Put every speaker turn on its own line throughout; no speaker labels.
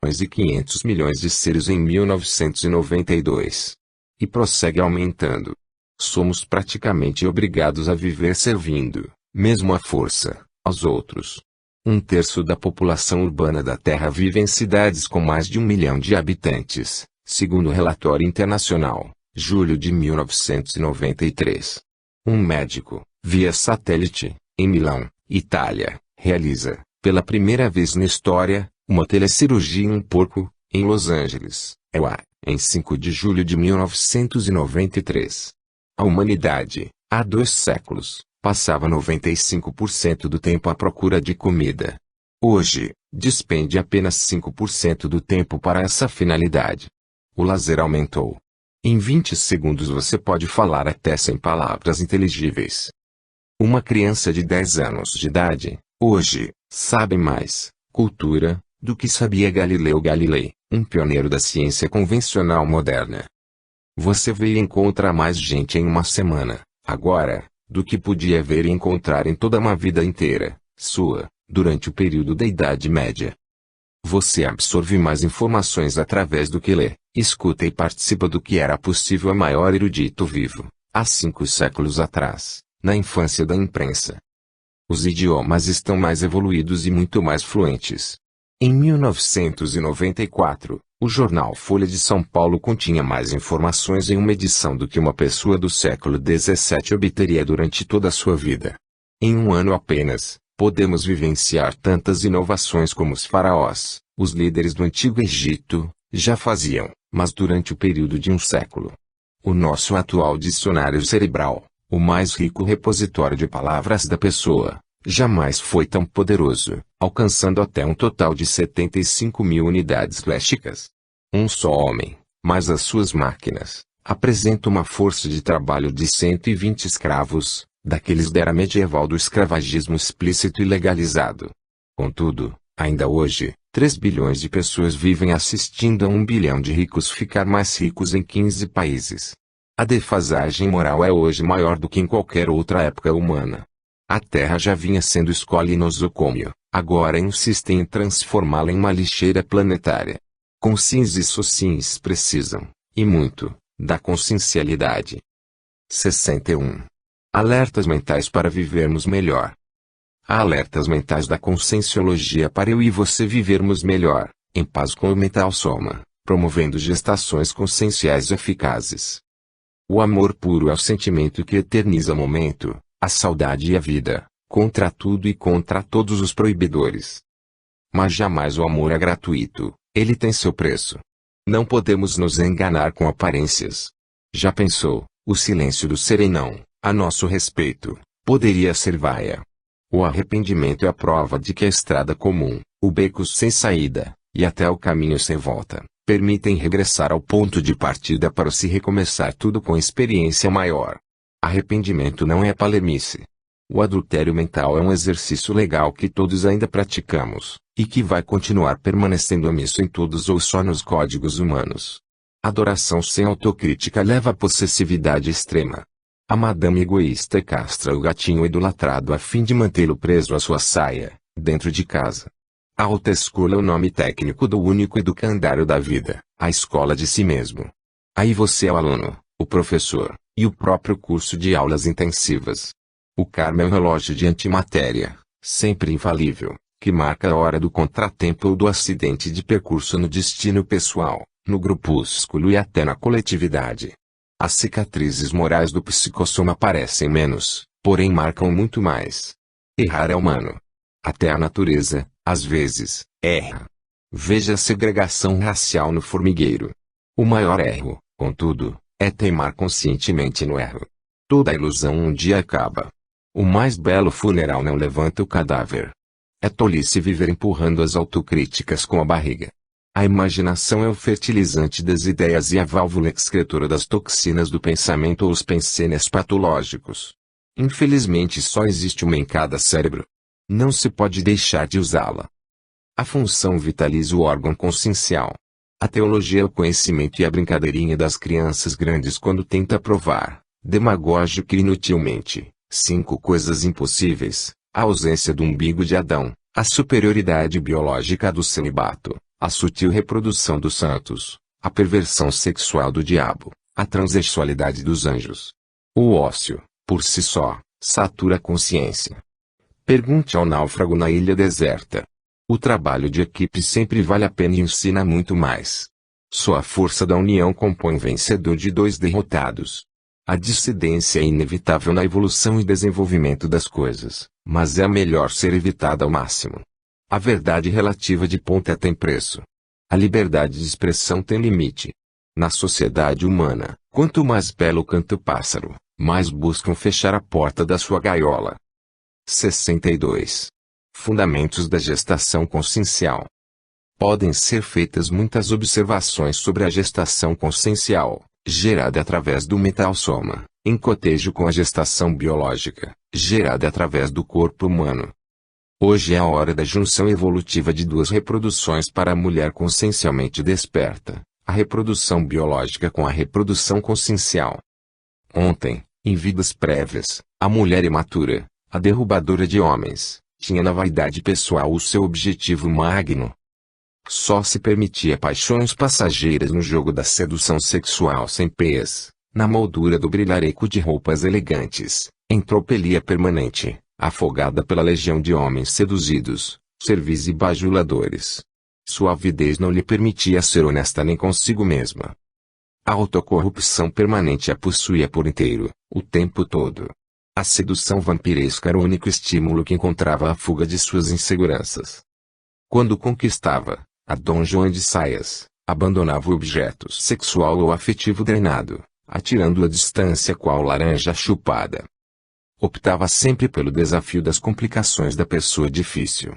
e 500 milhões de seres em 1992. E prossegue aumentando. Somos praticamente obrigados a viver servindo, mesmo à força, aos outros. 1/3 da população urbana da Terra vive em cidades com mais de 1 milhão de habitantes, segundo o relatório internacional, julho de 1993. Um médico, via satélite, em Milão, Itália, realiza, pela primeira vez na história, uma telecirurgia em um porco, em Los Angeles, em 5 de julho de 1993. A humanidade, há 2 séculos, passava 95% do tempo à procura de comida. Hoje, despende apenas 5% do tempo para essa finalidade. O lazer aumentou. Em 20 segundos você pode falar até 100 palavras inteligíveis. Uma criança de 10 anos de idade, hoje, sabe mais, cultura, do que sabia Galileu Galilei, um pioneiro da ciência convencional moderna. Você vê e encontra mais gente em uma semana, agora, do que podia ver e encontrar em toda uma vida inteira, sua, durante o período da Idade Média. Você absorve mais informações através do que lê, escuta e participa do que era possível a maior erudito vivo, há 5 séculos atrás, na infância da imprensa. Os idiomas estão mais evoluídos e muito mais fluentes. Em 1994, o jornal Folha de São Paulo continha mais informações em uma edição do que uma pessoa do século XVII obteria durante toda a sua vida. Em um ano apenas, podemos vivenciar tantas inovações como os faraós, os líderes do Antigo Egito, já faziam, mas durante o período de um século. O nosso atual dicionário cerebral, o mais rico repositório de palavras da pessoa, jamais foi tão poderoso, alcançando até um total de 75 mil unidades léxicas. Um só homem, mas as suas máquinas, apresentam uma força de trabalho de 120 escravos, daqueles da era medieval do escravagismo explícito e legalizado. Contudo, ainda hoje, 3 bilhões de pessoas vivem assistindo a 1 bilhão de ricos ficar mais ricos em 15 países. A defasagem moral é hoje maior do que em qualquer outra época humana. A Terra já vinha sendo escola e nosocômio, agora insistem em transformá-la em uma lixeira planetária. Consciência e socins precisam, e muito, da consciencialidade. 61. Alertas mentais para vivermos melhor. Há alertas mentais da conscienciologia para eu e você vivermos melhor, em paz com o mental soma, promovendo gestações conscienciais eficazes. O amor puro é o sentimento que eterniza o momento, a saudade e a vida, contra tudo e contra todos os proibidores. Mas jamais o amor é gratuito, ele tem seu preço. Não podemos nos enganar com aparências. Já pensou, o silêncio do serenão, a nosso respeito, poderia ser vaia. O arrependimento é a prova de que a estrada comum, o beco sem saída, e até o caminho sem volta, permitem regressar ao ponto de partida para se recomeçar tudo com experiência maior. Arrependimento não é palermice. O adultério mental é um exercício legal que todos ainda praticamos, e que vai continuar permanecendo omisso em todos ou só nos códigos humanos. Adoração sem autocrítica leva à possessividade extrema. A madame egoísta castra o gatinho idolatrado a fim de mantê-lo preso à sua saia, dentro de casa. A autoescola é o nome técnico do único educandário da vida, a escola de si mesmo. Aí você é o aluno, o professor, e o próprio curso de aulas intensivas. O karma é um relógio de antimatéria, sempre infalível, que marca a hora do contratempo ou do acidente de percurso no destino pessoal, no grupúsculo e até na coletividade. As cicatrizes morais do psicossoma parecem menos, porém marcam muito mais. Errar é humano. Até a natureza, às vezes, erra. Veja a segregação racial no formigueiro. O maior erro, contudo, é teimar conscientemente no erro. Toda ilusão um dia acaba. O mais belo funeral não levanta o cadáver. É tolice viver empurrando as autocríticas com a barriga. A imaginação é o fertilizante das ideias e a válvula excretora das toxinas do pensamento ou os pensenes patológicos. Infelizmente só existe uma em cada cérebro. Não se pode deixar de usá-la. A função vitaliza o órgão consciencial. A teologia é o conhecimento e a brincadeirinha das crianças grandes quando tenta provar, demagógico e inutilmente, 5 coisas impossíveis: a ausência do umbigo de Adão, a superioridade biológica do celibato, a sutil reprodução dos santos, a perversão sexual do diabo, a transexualidade dos anjos. O ócio, por si só, satura a consciência. Pergunte ao náufrago na ilha deserta. O trabalho de equipe sempre vale a pena e ensina muito mais. Só a força da união compõe um vencedor de dois derrotados. A dissidência é inevitável na evolução e desenvolvimento das coisas, mas é melhor ser evitada ao máximo. A verdade relativa de ponta tem preço. A liberdade de expressão tem limite. Na sociedade humana, quanto mais belo canta o pássaro, mais buscam fechar a porta da sua gaiola. 62. Fundamentos da gestação consciencial. Podem ser feitas muitas observações sobre a gestação consciencial, gerada através do metal-soma, em cotejo com a gestação biológica, gerada através do corpo humano. Hoje é a hora da junção evolutiva de duas reproduções para a mulher consciencialmente desperta, a reprodução biológica com a reprodução consciencial. Ontem, em vidas prévias, a mulher imatura, a derrubadora de homens, tinha na vaidade pessoal o seu objetivo magno. Só se permitia paixões passageiras no jogo da sedução sexual sem pés, na moldura do brilhareco de roupas elegantes, em tropelia permanente, afogada pela legião de homens seduzidos, servis e bajuladores. Sua avidez não lhe permitia ser honesta nem consigo mesma. A autocorrupção permanente a possuía por inteiro, o tempo todo. A sedução vampiresca era o único estímulo que encontrava a fuga de suas inseguranças. Quando conquistava, a Dom Juan de Saias, abandonava o objeto sexual ou afetivo drenado, atirando-o à distância qual laranja chupada. Optava sempre pelo desafio das complicações da pessoa difícil.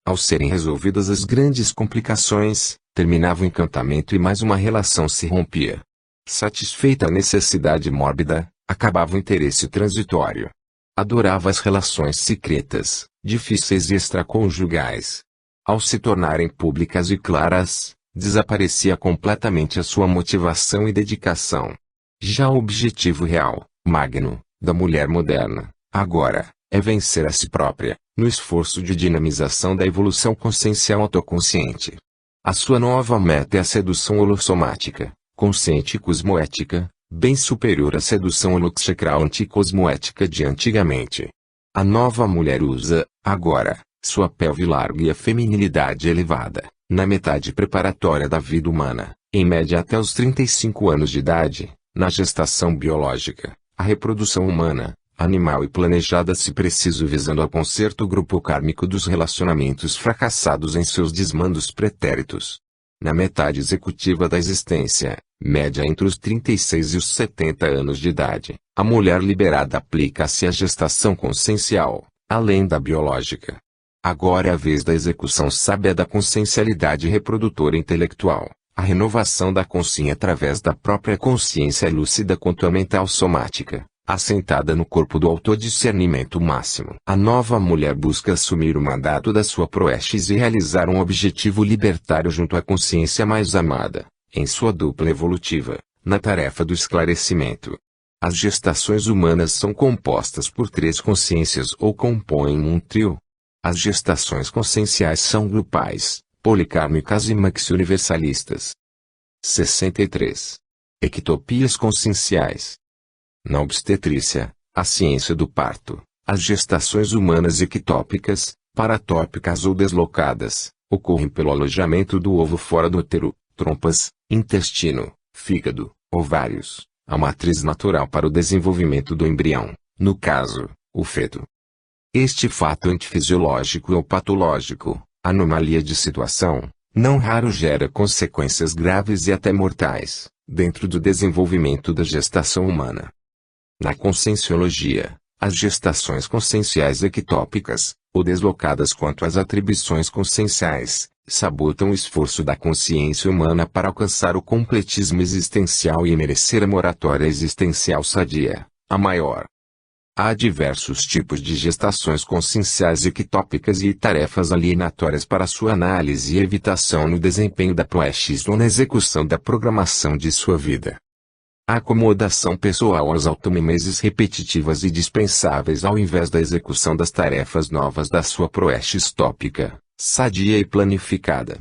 Ao serem resolvidas as grandes complicações, terminava o encantamento e mais uma relação se rompia. Satisfeita a necessidade mórbida, acabava o interesse transitório. Adorava as relações secretas, difíceis e extraconjugais. Ao se tornarem públicas e claras, desaparecia completamente a sua motivação e dedicação. Já o objetivo real, magno, da mulher moderna, agora, é vencer a si própria, no esforço de dinamização da evolução consciencial autoconsciente. A sua nova meta é a sedução holossomática, consciente e cosmoética, bem superior à sedução holoxacral anticosmoética de antigamente. A nova mulher usa, agora, sua pelve larga e a feminilidade elevada, na metade preparatória da vida humana, em média até os 35 anos de idade, na gestação biológica, a reprodução humana, animal e planejada se preciso visando ao conserto grupo kármico dos relacionamentos fracassados em seus desmandos pretéritos. Na metade executiva da existência, média entre os 36 e os 70 anos de idade, a mulher liberada aplica-se à gestação consciencial, além da biológica. Agora é a vez da execução sábia da consciencialidade reprodutora intelectual, a renovação da consciência através da própria consciência lúcida quanto à mental somática, assentada no corpo do autodiscernimento máximo. A nova mulher busca assumir o mandato da sua proestes e realizar um objetivo libertário junto à consciência mais amada, em sua dupla evolutiva, na tarefa do esclarecimento. As gestações humanas são compostas por três consciências ou compõem um trio. As gestações conscienciais são grupais, policármicas e maxi-universalistas. 63. Ectopias conscienciais. Na obstetrícia, a ciência do parto, as gestações humanas ectópicas, paratópicas ou deslocadas, ocorrem pelo alojamento do ovo fora do útero, trompas, intestino, fígado, ovários, a matriz natural para o desenvolvimento do embrião, no caso, o feto. Este fato antifisiológico ou patológico, anomalia de situação, não raro gera consequências graves e até mortais, dentro do desenvolvimento da gestação humana. Na conscienciologia, as gestações conscienciais ectópicas, ou deslocadas quanto às atribuições conscienciais, sabotam o esforço da consciência humana para alcançar o completismo existencial e merecer a moratória existencial sadia, a maior. Há diversos tipos de gestações conscienciais ectópicas e tarefas alienatórias para sua análise e evitação no desempenho da proestes ou na execução da programação de sua vida. A acomodação pessoal às automimeses repetitivas e dispensáveis ao invés da execução das tarefas novas da sua proestes tópica, sadia e planificada.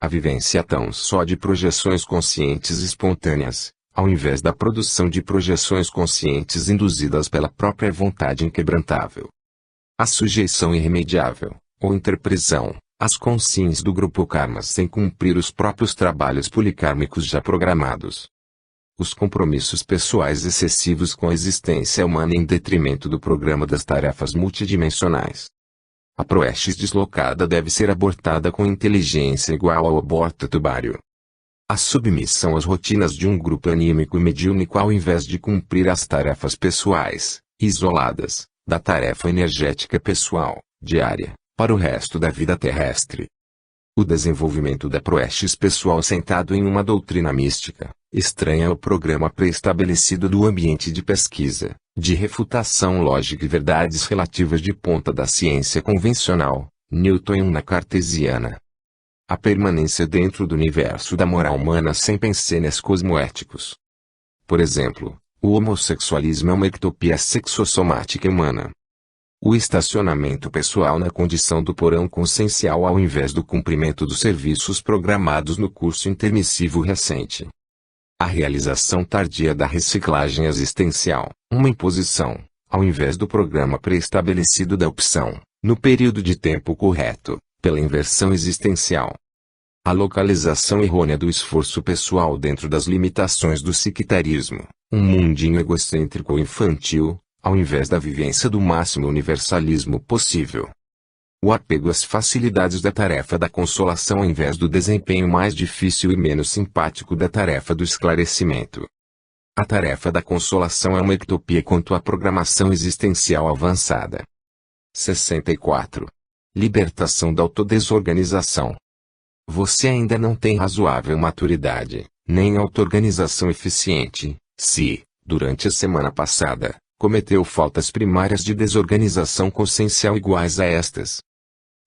A vivência tão só de projeções conscientes espontâneas, ao invés da produção de projeções conscientes induzidas pela própria vontade inquebrantável. A sujeição irremediável, ou interprisão, às consciências do grupo karma sem cumprir os próprios trabalhos policármicos já programados. Os compromissos pessoais excessivos com a existência humana em detrimento do programa das tarefas multidimensionais. A proestes deslocada deve ser abortada com inteligência igual ao aborto tubário. A submissão às rotinas de um grupo anímico e mediúnico ao invés de cumprir as tarefas pessoais, isoladas, da tarefa energética pessoal, diária, para o resto da vida terrestre. O desenvolvimento da proestes pessoal sentado em uma doutrina mística, estranha ao programa pré-estabelecido do ambiente de pesquisa, de refutação lógica e verdades relativas de ponta da ciência convencional, newtoniana cartesiana. A permanência dentro do universo da moral humana sem pensenes cosmoéticos. Por exemplo, o homossexualismo é uma ectopia sexossomática humana. O estacionamento pessoal na condição do porão consciencial ao invés do cumprimento dos serviços programados no curso intermissivo recente. A realização tardia da reciclagem existencial, uma imposição, ao invés do programa pré-estabelecido da opção, no período de tempo correto, pela inversão existencial. A localização errônea do esforço pessoal dentro das limitações do sectarismo, um mundinho egocêntrico ou infantil, ao invés da vivência do máximo universalismo possível. O apego às facilidades da tarefa da consolação ao invés do desempenho mais difícil e menos simpático da tarefa do esclarecimento. A tarefa da consolação é uma ectopia quanto à programação existencial avançada. 64. Libertação da autodesorganização. Você ainda não tem razoável maturidade, nem auto-organização eficiente, se, durante a semana passada, cometeu faltas primárias de desorganização consciencial iguais a estas.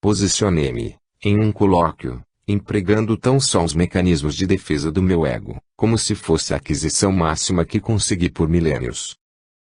Posicionei-me, em um colóquio, empregando tão só os mecanismos de defesa do meu ego, como se fosse a aquisição máxima que consegui por milênios.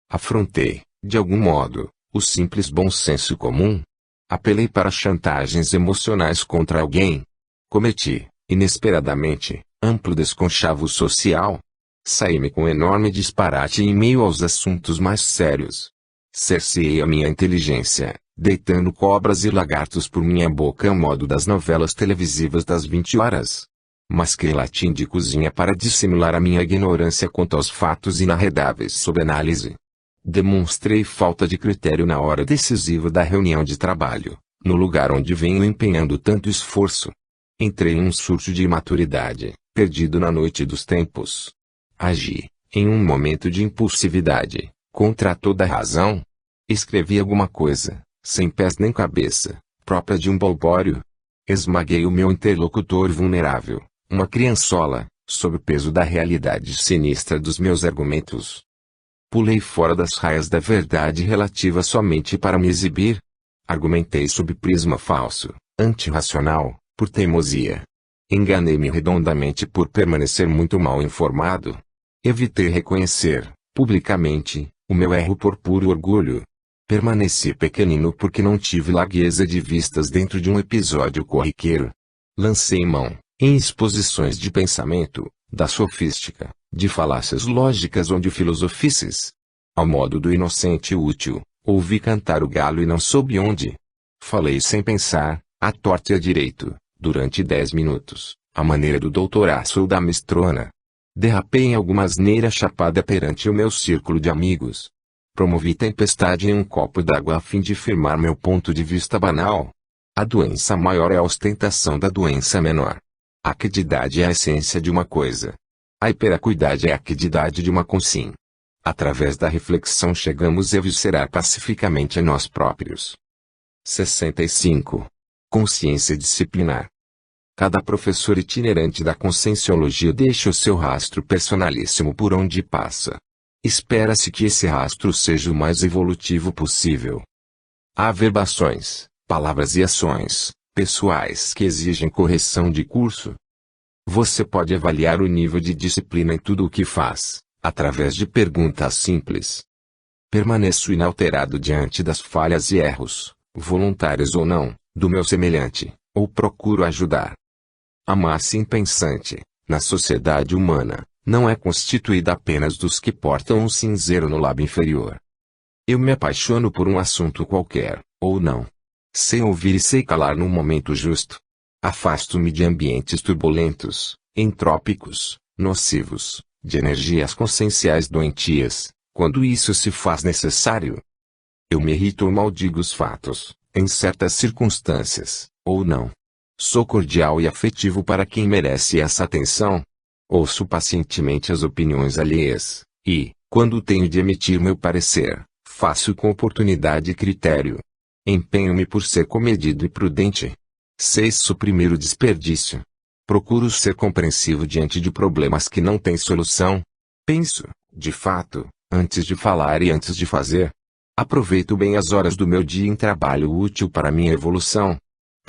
Afrontei, de algum modo, o simples bom senso comum. Apelei para chantagens emocionais contra alguém. Cometi, inesperadamente, amplo desconchavo social. Saí-me com enorme disparate em meio aos assuntos mais sérios. Cerceei a minha inteligência, deitando cobras e lagartos por minha boca ao modo das novelas televisivas das 20 horas. Masquei latim de cozinha para dissimular a minha ignorância quanto aos fatos inarredáveis sob análise. Demonstrei falta de critério na hora decisiva da reunião de trabalho, no lugar onde venho empenhando tanto esforço. Entrei em um surto de imaturidade, perdido na noite dos tempos. Agi, em um momento de impulsividade, contra toda razão. Escrevi alguma coisa, sem pés nem cabeça, própria de um balbório. Esmaguei o meu interlocutor vulnerável, uma criançola, sob o peso da realidade sinistra dos meus argumentos. Pulei fora das raias da verdade relativa somente para me exibir. Argumentei sob prisma falso, antirracional, por teimosia. Enganei-me redondamente por permanecer muito mal informado. Evitei reconhecer, publicamente, o meu erro por puro orgulho. Permaneci pequenino porque não tive largueza de vistas dentro de um episódio corriqueiro. Lancei mão, em exposições de pensamento, da sofística, de falácias lógicas ou de filosofices. Ao modo do inocente útil, ouvi cantar o galo e não soube onde. Falei sem pensar, à torta e à direito, durante 10 minutos, à maneira do doutoraço ou da mistrona. Derrapei em alguma asneira chapada perante o meu círculo de amigos. Promovi tempestade em um copo d'água a fim de firmar meu ponto de vista banal. A doença maior é a ostentação da doença menor. A quididade é a essência de uma coisa. A hiperacuidade é a quididade de uma consim. Através da reflexão chegamos a eviscerar pacificamente a nós próprios. 65. Consciência disciplinar. Cada professor itinerante da conscienciologia deixa o seu rastro personalíssimo por onde passa. Espera-se que esse rastro seja o mais evolutivo possível. Há averbações, palavras e ações, pessoais que exigem correção de curso. Você pode avaliar o nível de disciplina em tudo o que faz, através de perguntas simples. Permaneço inalterado diante das falhas e erros, voluntários ou não, do meu semelhante, ou procuro ajudar? A massa impensante, na sociedade humana, não é constituída apenas dos que portam um cinzeiro no lábio inferior. Eu me apaixono por um assunto qualquer, ou não. Sei ouvir e sei calar no momento justo. Afasto-me de ambientes turbulentos, entrópicos, nocivos, de energias conscienciais doentias, quando isso se faz necessário. Eu me irrito ou maldigo os fatos, em certas circunstâncias, ou não. Sou cordial e afetivo para quem merece essa atenção. Ouço pacientemente as opiniões alheias, e, quando tenho de emitir meu parecer, faço com oportunidade e critério. Empenho-me por ser comedido e prudente. Sei suprimir o desperdício. Procuro ser compreensivo diante de problemas que não têm solução. Penso, de fato, antes de falar e antes de fazer. Aproveito bem as horas do meu dia em trabalho útil para minha evolução.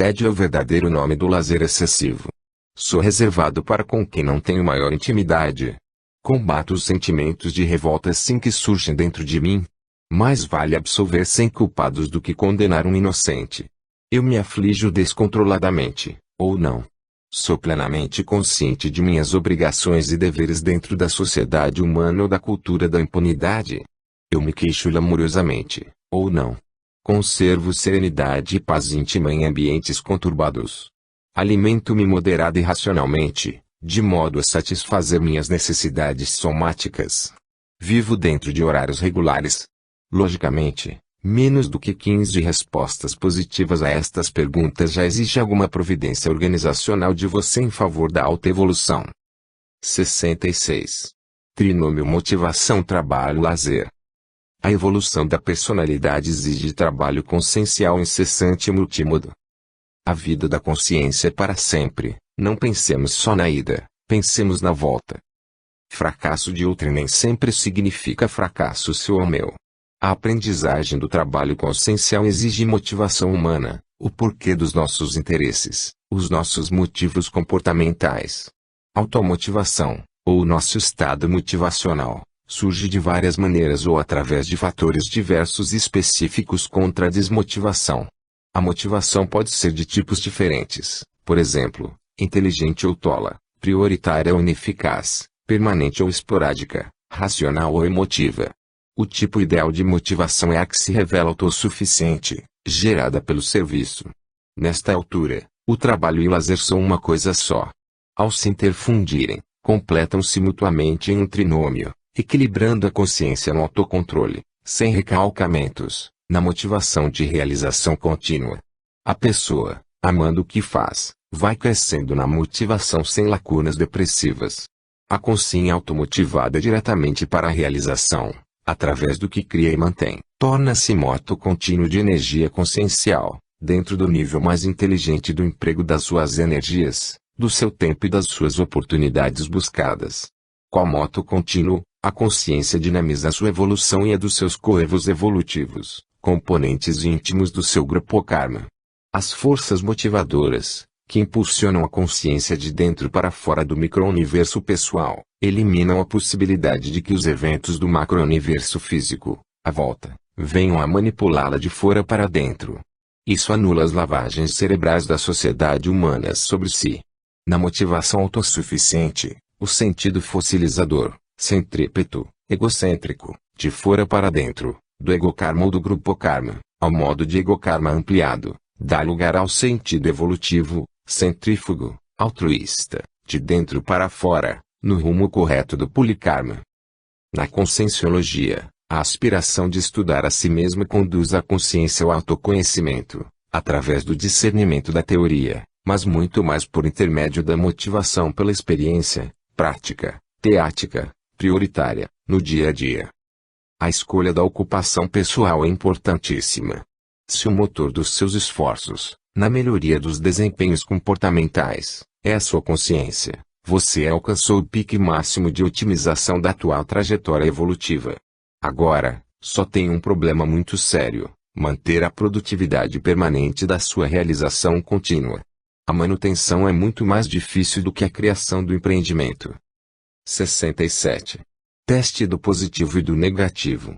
Tédio é o verdadeiro nome do lazer excessivo. Sou reservado para com quem não tenho maior intimidade. Combato os sentimentos de revolta assim que surgem dentro de mim. Mais vale absolver 100 culpados do que condenar um inocente. Eu me aflijo descontroladamente, ou não. Sou plenamente consciente de minhas obrigações e deveres dentro da sociedade humana ou da cultura da impunidade. Eu me queixo lamuriosamente, ou não. Conservo serenidade e paz íntima em ambientes conturbados. Alimento-me moderada e racionalmente, de modo a satisfazer minhas necessidades somáticas. Vivo dentro de horários regulares. Logicamente, menos do que 15 respostas positivas a estas perguntas já exige alguma providência organizacional de você em favor da autoevolução. 66. Trinômio motivação trabalho lazer. A evolução da personalidade exige trabalho consciencial incessante e multímodo. A vida da consciência é para sempre, não pensemos só na ida, pensemos na volta. Fracasso de outro nem sempre significa fracasso seu ou meu. A aprendizagem do trabalho consciencial exige motivação humana, o porquê dos nossos interesses, os nossos motivos comportamentais. Automotivação, ou nosso estado motivacional, surge de várias maneiras ou através de fatores diversos e específicos contra a desmotivação. A motivação pode ser de tipos diferentes, por exemplo, inteligente ou tola, prioritária ou ineficaz, permanente ou esporádica, racional ou emotiva. O tipo ideal de motivação é a que se revela autossuficiente, gerada pelo serviço. Nesta altura, o trabalho e o lazer são uma coisa só. Ao se interfundirem, completam-se mutuamente em um trinômio, equilibrando a consciência no autocontrole, sem recalcamentos, na motivação de realização contínua. A pessoa, amando o que faz, vai crescendo na motivação sem lacunas depressivas. A consciência automotivada diretamente para a realização, através do que cria e mantém, torna-se moto contínuo de energia consciencial, dentro do nível mais inteligente do emprego das suas energias, do seu tempo e das suas oportunidades buscadas. Qual moto contínuo, a consciência dinamiza a sua evolução e a dos seus coevos evolutivos, componentes íntimos do seu grupo karma. As forças motivadoras, que impulsionam a consciência de dentro para fora do micro-universo pessoal, eliminam a possibilidade de que os eventos do macro-universo físico, à volta, venham a manipulá-la de fora para dentro. Isso anula as lavagens cerebrais da sociedade humana sobre si. Na motivação autossuficiente, o sentido fossilizador, centrípeto, egocêntrico, de fora para dentro, do ego-karma ou do grupo-karma, ao modo de ego-karma ampliado, dá lugar ao sentido evolutivo, centrífugo, altruísta, de dentro para fora, no rumo correto do polikarma. Na conscienciologia, a aspiração de estudar a si mesmo conduz a consciência ao autoconhecimento, através do discernimento da teoria, mas muito mais por intermédio da motivação pela experiência, prática, teática, prioritária, no dia a dia. A escolha da ocupação pessoal é importantíssima. Se o motor dos seus esforços, na melhoria dos desempenhos comportamentais, é a sua consciência, você alcançou o pique máximo de otimização da atual trajetória evolutiva. Agora, só tem um problema muito sério: manter a produtividade permanente da sua realização contínua. A manutenção é muito mais difícil do que a criação do empreendimento. 67. Teste do positivo e do negativo.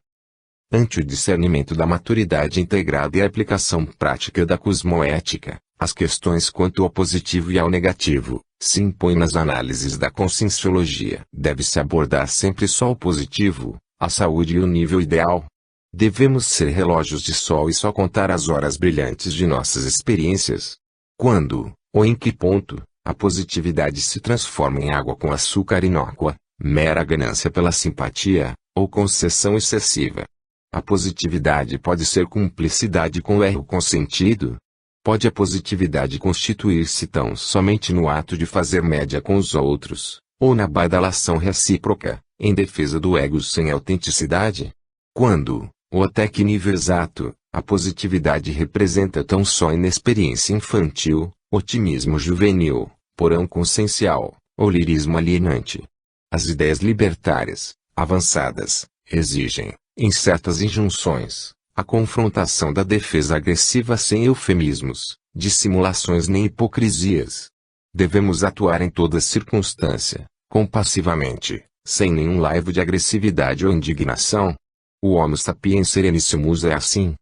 Ante o discernimento da maturidade integrada e a aplicação prática da cosmoética, as questões quanto ao positivo e ao negativo, se impõe nas análises da conscienciologia. Deve-se abordar sempre só o positivo, a saúde e o nível ideal. Devemos ser relógios de sol e só contar as horas brilhantes de nossas experiências. Quando, ou em que ponto, a positividade se transforma em água com açúcar inócua, mera ganância pela simpatia, ou concessão excessiva? A positividade pode ser cumplicidade com o erro consentido? Pode a positividade constituir-se tão somente no ato de fazer média com os outros, ou na badalação recíproca, em defesa do ego sem autenticidade? Quando, ou até que nível exato, a positividade representa tão só inexperiência infantil, otimismo juvenil, porão consciencial, ou lirismo alienante? As ideias libertárias, avançadas, exigem, em certas injunções, a confrontação da defesa agressiva sem eufemismos, dissimulações nem hipocrisias. Devemos atuar em toda circunstância, compassivamente, sem nenhum laivo de agressividade ou indignação. O Homo sapiens serenissimos é assim.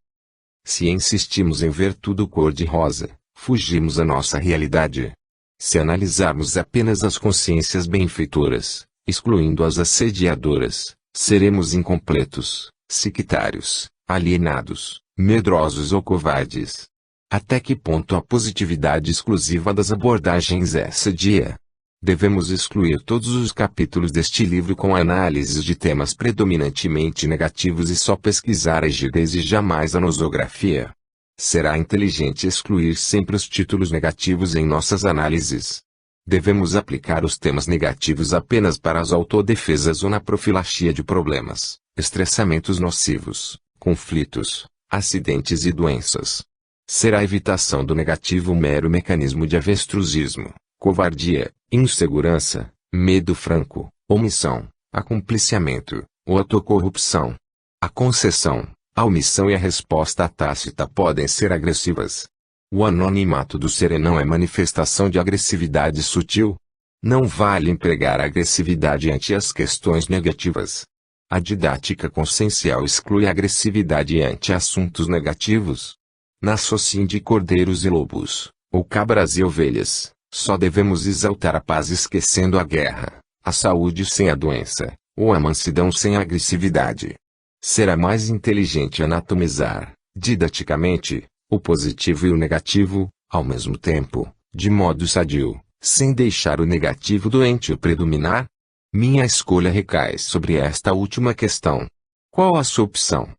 Se insistimos em ver tudo cor-de-rosa, fugimos à nossa realidade. Se analisarmos apenas as consciências benfeitoras, excluindo as assediadoras, seremos incompletos, sectários, alienados, medrosos ou covardes. Até que ponto a positividade exclusiva das abordagens é sadia? Devemos excluir todos os capítulos deste livro com análises de temas predominantemente negativos e só pesquisar a rigidez e jamais a nosografia. Será inteligente excluir sempre os títulos negativos em nossas análises. Devemos aplicar os temas negativos apenas para as autodefesas ou na profilaxia de problemas, estressamentos nocivos, conflitos, acidentes e doenças. Será a evitação do negativo um mero mecanismo de avestruzismo, covardia, insegurança, medo franco, omissão, acompliciamento, ou autocorrupção. A concessão, a omissão e a resposta tácita podem ser agressivas. O anonimato do serenão é manifestação de agressividade sutil. Não vale empregar agressividade ante as questões negativas. A didática consciencial exclui a agressividade ante assuntos negativos. Na sociedade de cordeiros e lobos, ou cabras e ovelhas, só devemos exaltar a paz esquecendo a guerra, a saúde sem a doença, ou a mansidão sem a agressividade. Será mais inteligente anatomizar, didaticamente, o positivo e o negativo, ao mesmo tempo, de modo sadio, sem deixar o negativo doente o predominar? Minha escolha recai sobre esta última questão. Qual a sua opção?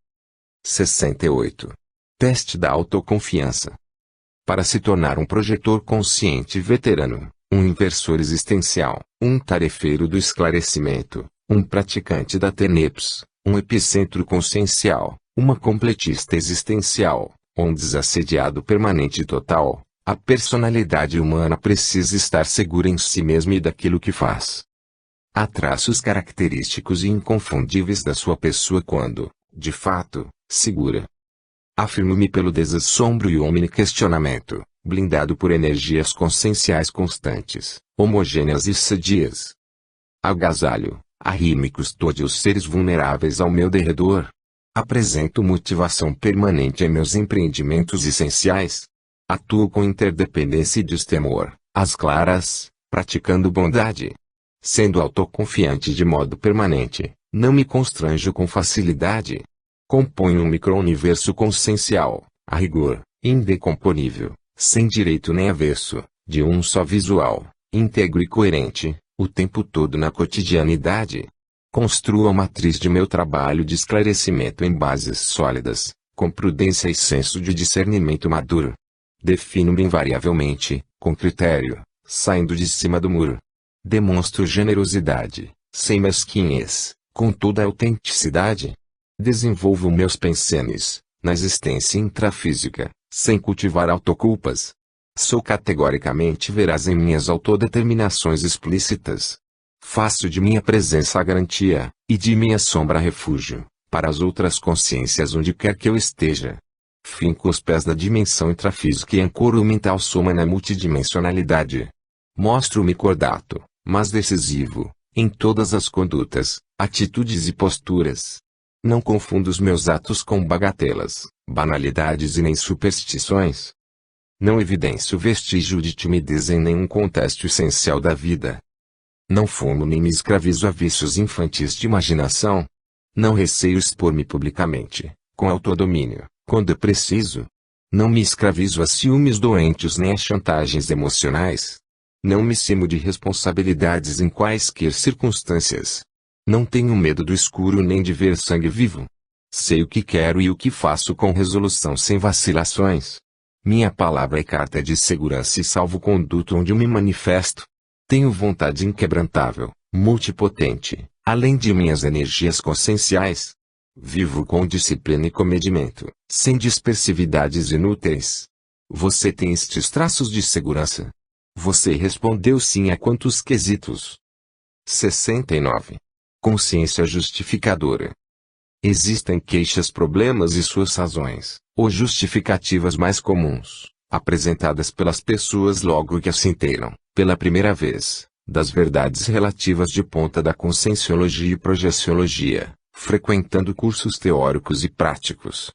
68. Teste da autoconfiança. Para se tornar um projetor consciente veterano, um inversor existencial, um tarefeiro do esclarecimento, um praticante da TENEPS, um epicentro consciencial, uma completista existencial, um desassediado permanente total, a personalidade humana precisa estar segura em si mesma e daquilo que faz. Há traços característicos e inconfundíveis da sua pessoa quando, de fato, segura. Afirmo-me pelo desassombro e omniquestionamento, blindado por energias conscienciais constantes, homogêneas e sadias. Agasalho, arrimo e custódio os seres vulneráveis ao meu derredor. Apresento motivação permanente em meus empreendimentos essenciais. Atuo com interdependência e destemor, às claras, praticando bondade. Sendo autoconfiante de modo permanente, não me constranjo com facilidade. Componho um micro-universo consciencial, a rigor, indecomponível, sem direito nem avesso, de um só visual, íntegro e coerente, o tempo todo na cotidianidade. Construo a matriz de meu trabalho de esclarecimento em bases sólidas, com prudência e senso de discernimento maduro. Defino-me invariavelmente, com critério, saindo de cima do muro. Demonstro generosidade, sem mesquinhez, com toda a autenticidade. Desenvolvo meus pensenes, na existência intrafísica, sem cultivar autoculpas. Sou categoricamente veraz em minhas autodeterminações explícitas. Faço de minha presença a garantia, e de minha sombra refúgio, para as outras consciências onde quer que eu esteja. Finco os pés da dimensão intrafísica e ancoro o mental soma na multidimensionalidade. Mostro-me cordato, mas decisivo, em todas as condutas, atitudes e posturas. Não confundo os meus atos com bagatelas, banalidades e nem superstições. Não evidencio vestígio de timidez em nenhum contexto essencial da vida. Não fumo nem me escravizo a vícios infantis de imaginação. Não receio expor-me publicamente, com autodomínio, quando é preciso. Não me escravizo a ciúmes doentes nem a chantagens emocionais. Não me cimo de responsabilidades em quaisquer circunstâncias. Não tenho medo do escuro nem de ver sangue vivo. Sei o que quero e o que faço com resolução sem vacilações. Minha palavra é carta de segurança e salvo-conduto onde eu me manifesto. Tenho vontade inquebrantável, multipotente, além de minhas energias conscienciais. Vivo com disciplina e comedimento, sem dispersividades inúteis. Você tem estes traços de segurança? Você respondeu sim a quantos quesitos? 69. Consciência justificadora. Existem queixas, problemas e suas razões, ou justificativas mais comuns, apresentadas pelas pessoas logo que as inteiram, pela primeira vez, das verdades relativas de ponta da conscienciologia e projeciologia, frequentando cursos teóricos e práticos.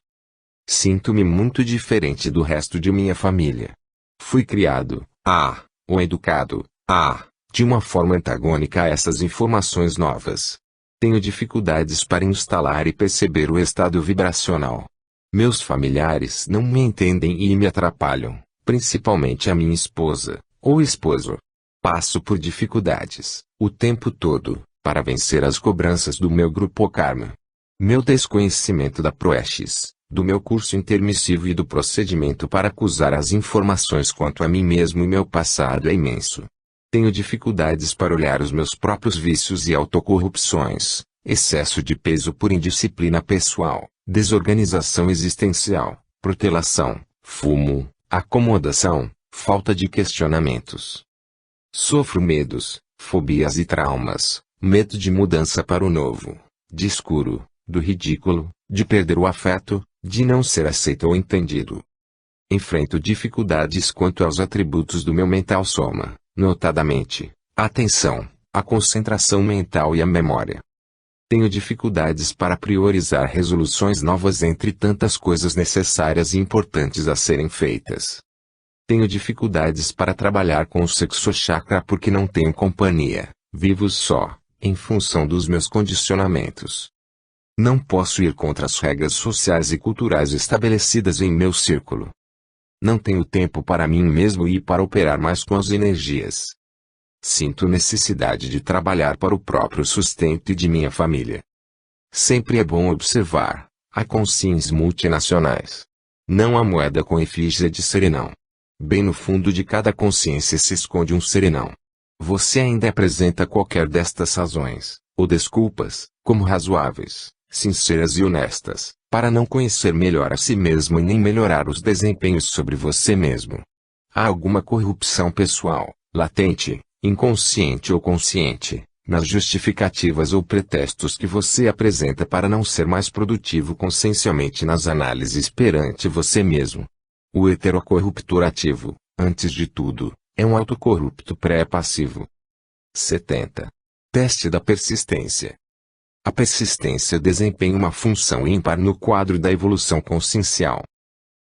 Sinto-me muito diferente do resto de minha família. Fui criado, ou educado, de uma forma antagônica a essas informações novas. Tenho dificuldades para instalar e perceber o estado vibracional. Meus familiares não me entendem e me atrapalham, principalmente a minha esposa, ou esposo. Passo por dificuldades, o tempo todo, para vencer as cobranças do meu grupo Karma. Meu desconhecimento da Proestes, do meu curso intermissivo e do procedimento para acusar as informações quanto a mim mesmo e meu passado é imenso. Tenho dificuldades para olhar os meus próprios vícios e autocorrupções, excesso de peso por indisciplina pessoal, desorganização existencial, protelação, fumo, acomodação, falta de questionamentos. Sofro medos, fobias e traumas, medo de mudança para o novo, de escuro, do ridículo, de perder o afeto, de não ser aceito ou entendido. Enfrento dificuldades quanto aos atributos do meu mental soma, notadamente, a atenção, a concentração mental e a memória. Tenho dificuldades para priorizar resoluções novas entre tantas coisas necessárias e importantes a serem feitas. Tenho dificuldades para trabalhar com o sexo chakra porque não tenho companhia, vivo só, em função dos meus condicionamentos. Não posso ir contra as regras sociais e culturais estabelecidas em meu círculo. Não tenho tempo para mim mesmo e para operar mais com as energias. Sinto necessidade de trabalhar para o próprio sustento e de minha família. Sempre é bom observar, há consciências multinacionais. Não há moeda com efígie de serenão. Bem no fundo de cada consciência se esconde um serenão. Você ainda apresenta qualquer destas razões, ou desculpas, como razoáveis, sinceras e honestas, para não conhecer melhor a si mesmo e nem melhorar os desempenhos sobre você mesmo. Há alguma corrupção pessoal, latente, inconsciente ou consciente, nas justificativas ou pretextos que você apresenta para não ser mais produtivo consciencialmente nas análises perante você mesmo. O heterocorruptor ativo, antes de tudo, é um autocorrupto pré-passivo. 70. Teste da persistência. A persistência desempenha uma função ímpar no quadro da evolução consciencial.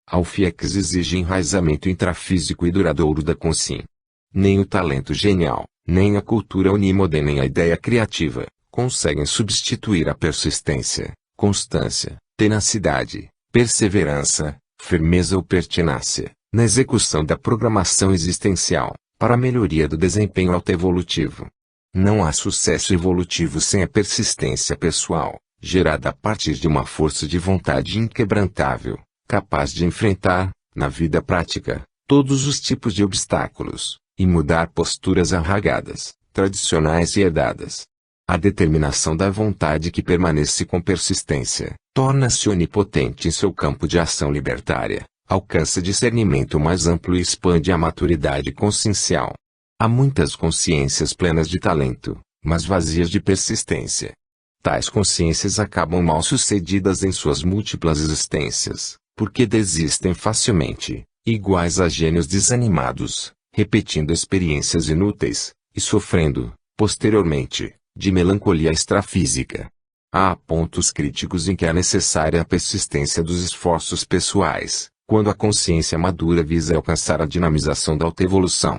A UFIEX exige enraizamento intrafísico e duradouro da consciência. Nem o talento genial, nem a cultura unimodê nem a ideia criativa, conseguem substituir a persistência, constância, tenacidade, perseverança, firmeza ou pertinácia, na execução da programação existencial, para a melhoria do desempenho autoevolutivo. Não há sucesso evolutivo sem a persistência pessoal, gerada a partir de uma força de vontade inquebrantável, capaz de enfrentar, na vida prática, todos os tipos de obstáculos, e mudar posturas arraigadas, tradicionais e herdadas. A determinação da vontade que permanece com persistência, torna-se onipotente em seu campo de ação libertária, alcança discernimento mais amplo e expande a maturidade consciencial. Há muitas consciências plenas de talento, mas vazias de persistência. Tais consciências acabam mal sucedidas em suas múltiplas existências, porque desistem facilmente, iguais a gênios desanimados, repetindo experiências inúteis, e sofrendo, posteriormente, de melancolia extrafísica. Há pontos críticos em que é necessária a persistência dos esforços pessoais, Quando a consciência madura visa alcançar a dinamização da autoevolução.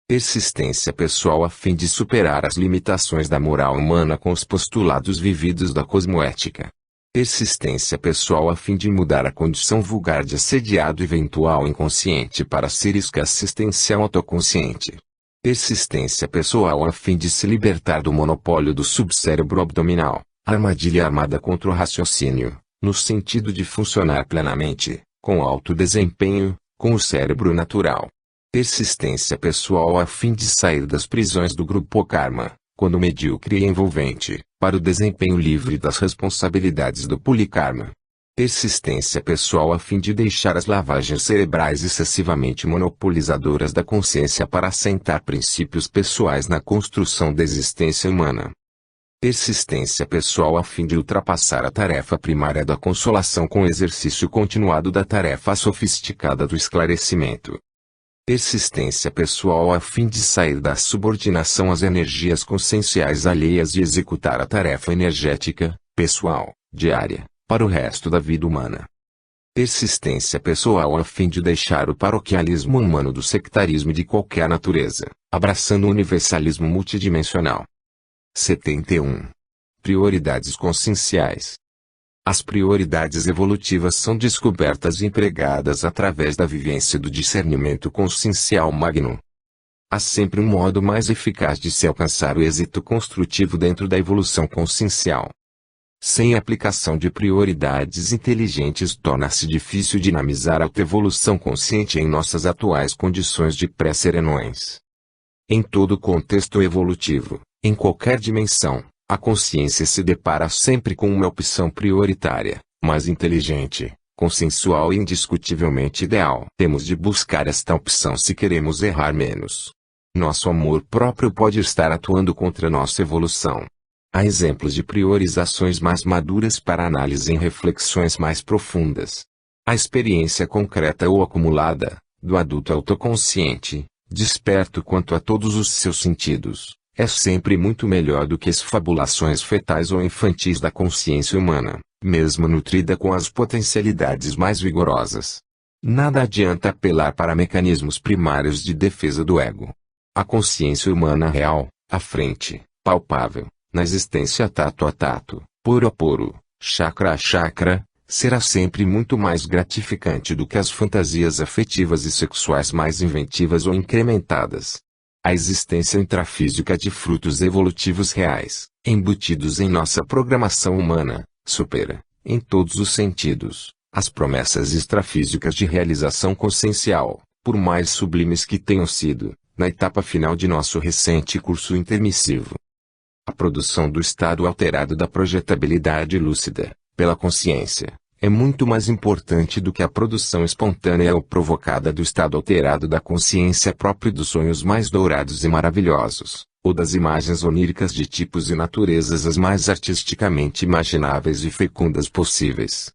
Persistência pessoal a fim de superar as limitações da moral humana com os postulados vividos da cosmoética. Persistência pessoal a fim de mudar a condição vulgar de assediado eventual inconsciente para ser isca assistencial autoconsciente. Persistência pessoal a fim de se libertar do monopólio do subcérebro abdominal, armadilha armada contra o raciocínio, no sentido de funcionar plenamente, com alto desempenho, com o cérebro natural. Persistência pessoal a fim de sair das prisões do grupo karma, quando medíocre e envolvente, para o desempenho livre das responsabilidades do polikarma. Persistência pessoal a fim de deixar as lavagens cerebrais excessivamente monopolizadoras da consciência para assentar princípios pessoais na construção da existência humana. Persistência pessoal a fim de ultrapassar a tarefa primária da consolação com o exercício continuado da tarefa sofisticada do esclarecimento. Persistência pessoal a fim de sair da subordinação às energias conscienciais alheias e executar a tarefa energética, pessoal, diária, para o resto da vida humana. Persistência pessoal a fim de deixar o paroquialismo humano do sectarismo de qualquer natureza, abraçando o universalismo multidimensional. 71. Prioridades conscienciais. As prioridades evolutivas são descobertas e empregadas através da vivência do discernimento consciencial magno. Há sempre um modo mais eficaz de se alcançar o êxito construtivo dentro da evolução consciencial. Sem a aplicação de prioridades inteligentes torna-se difícil dinamizar a autoevolução consciente em nossas atuais condições de pré-serenões. Em todo contexto evolutivo, em qualquer dimensão, a consciência se depara sempre com uma opção prioritária, mais inteligente, consensual e indiscutivelmente ideal. Temos de buscar esta opção se queremos errar menos. Nosso amor próprio pode estar atuando contra nossa evolução. Há exemplos de priorizações mais maduras para análise em reflexões mais profundas. A experiência concreta ou acumulada, do adulto autoconsciente, desperto quanto a todos os seus sentidos, é sempre muito melhor do que as fabulações fetais ou infantis da consciência humana, mesmo nutrida com as potencialidades mais vigorosas. Nada adianta apelar para mecanismos primários de defesa do ego. A consciência humana real, à frente, palpável, na existência tato a tato, poro a poro, chakra a chakra, será sempre muito mais gratificante do que as fantasias afetivas e sexuais mais inventivas ou incrementadas. A existência intrafísica de frutos evolutivos reais, embutidos em nossa programação humana, supera, em todos os sentidos, as promessas extrafísicas de realização consciencial, por mais sublimes que tenham sido, na etapa final de nosso recente curso intermissivo. A produção do estado alterado da projetabilidade lúcida, pela consciência, é muito mais importante do que a produção espontânea ou provocada do estado alterado da consciência próprio dos sonhos mais dourados e maravilhosos, ou das imagens oníricas de tipos e naturezas as mais artisticamente imagináveis e fecundas possíveis.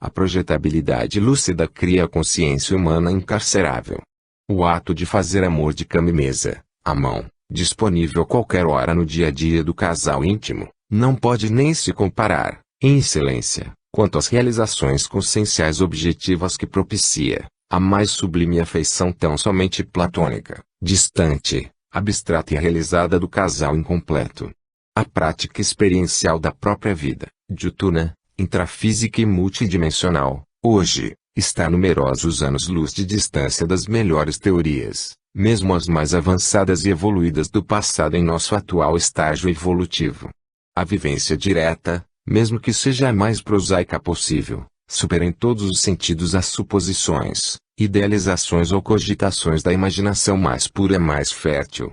A projetabilidade lúcida cria a consciência humana incarcerável. O ato de fazer amor de cama e mesa, à mão, disponível a qualquer hora no dia a dia do casal íntimo, não pode nem se comparar, em excelência, quanto às realizações conscienciais objetivas que propicia, a mais sublime afeição tão somente platônica, distante, abstrata e realizada do casal incompleto. A prática experiencial da própria vida, diuturna, intrafísica e multidimensional, hoje, está a numerosos anos-luz de distância das melhores teorias, mesmo as mais avançadas e evoluídas do passado em nosso atual estágio evolutivo. A vivência direta, mesmo que seja a mais prosaica possível, supera em todos os sentidos as suposições, idealizações ou cogitações da imaginação mais pura e mais fértil.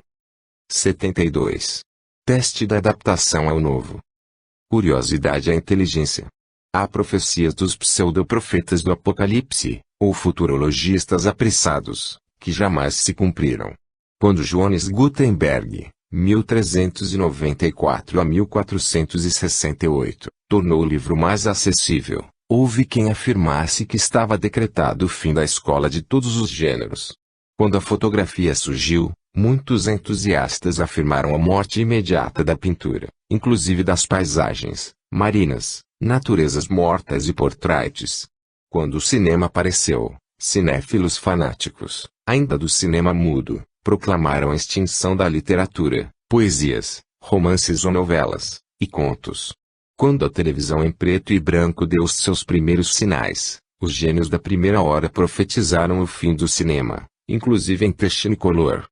72. Teste da adaptação ao novo. Curiosidade à inteligência. Há profecias dos pseudoprofetas do Apocalipse, ou futurologistas apressados, que jamais se cumpriram. Quando Johannes Gutenberg, 1394 a 1468, tornou o livro mais acessível, houve quem afirmasse que estava decretado o fim da escola de todos os gêneros. Quando a fotografia surgiu, muitos entusiastas afirmaram a morte imediata da pintura, inclusive das paisagens, marinas, naturezas mortas e portraites. Quando o cinema apareceu, Cinéfilos fanáticos, ainda do cinema mudo, proclamaram a extinção da literatura, poesias, romances ou novelas, e contos. Quando a televisão em preto e branco deu os seus primeiros sinais, os gênios da primeira hora profetizaram o fim do cinema, inclusive em Technicolor.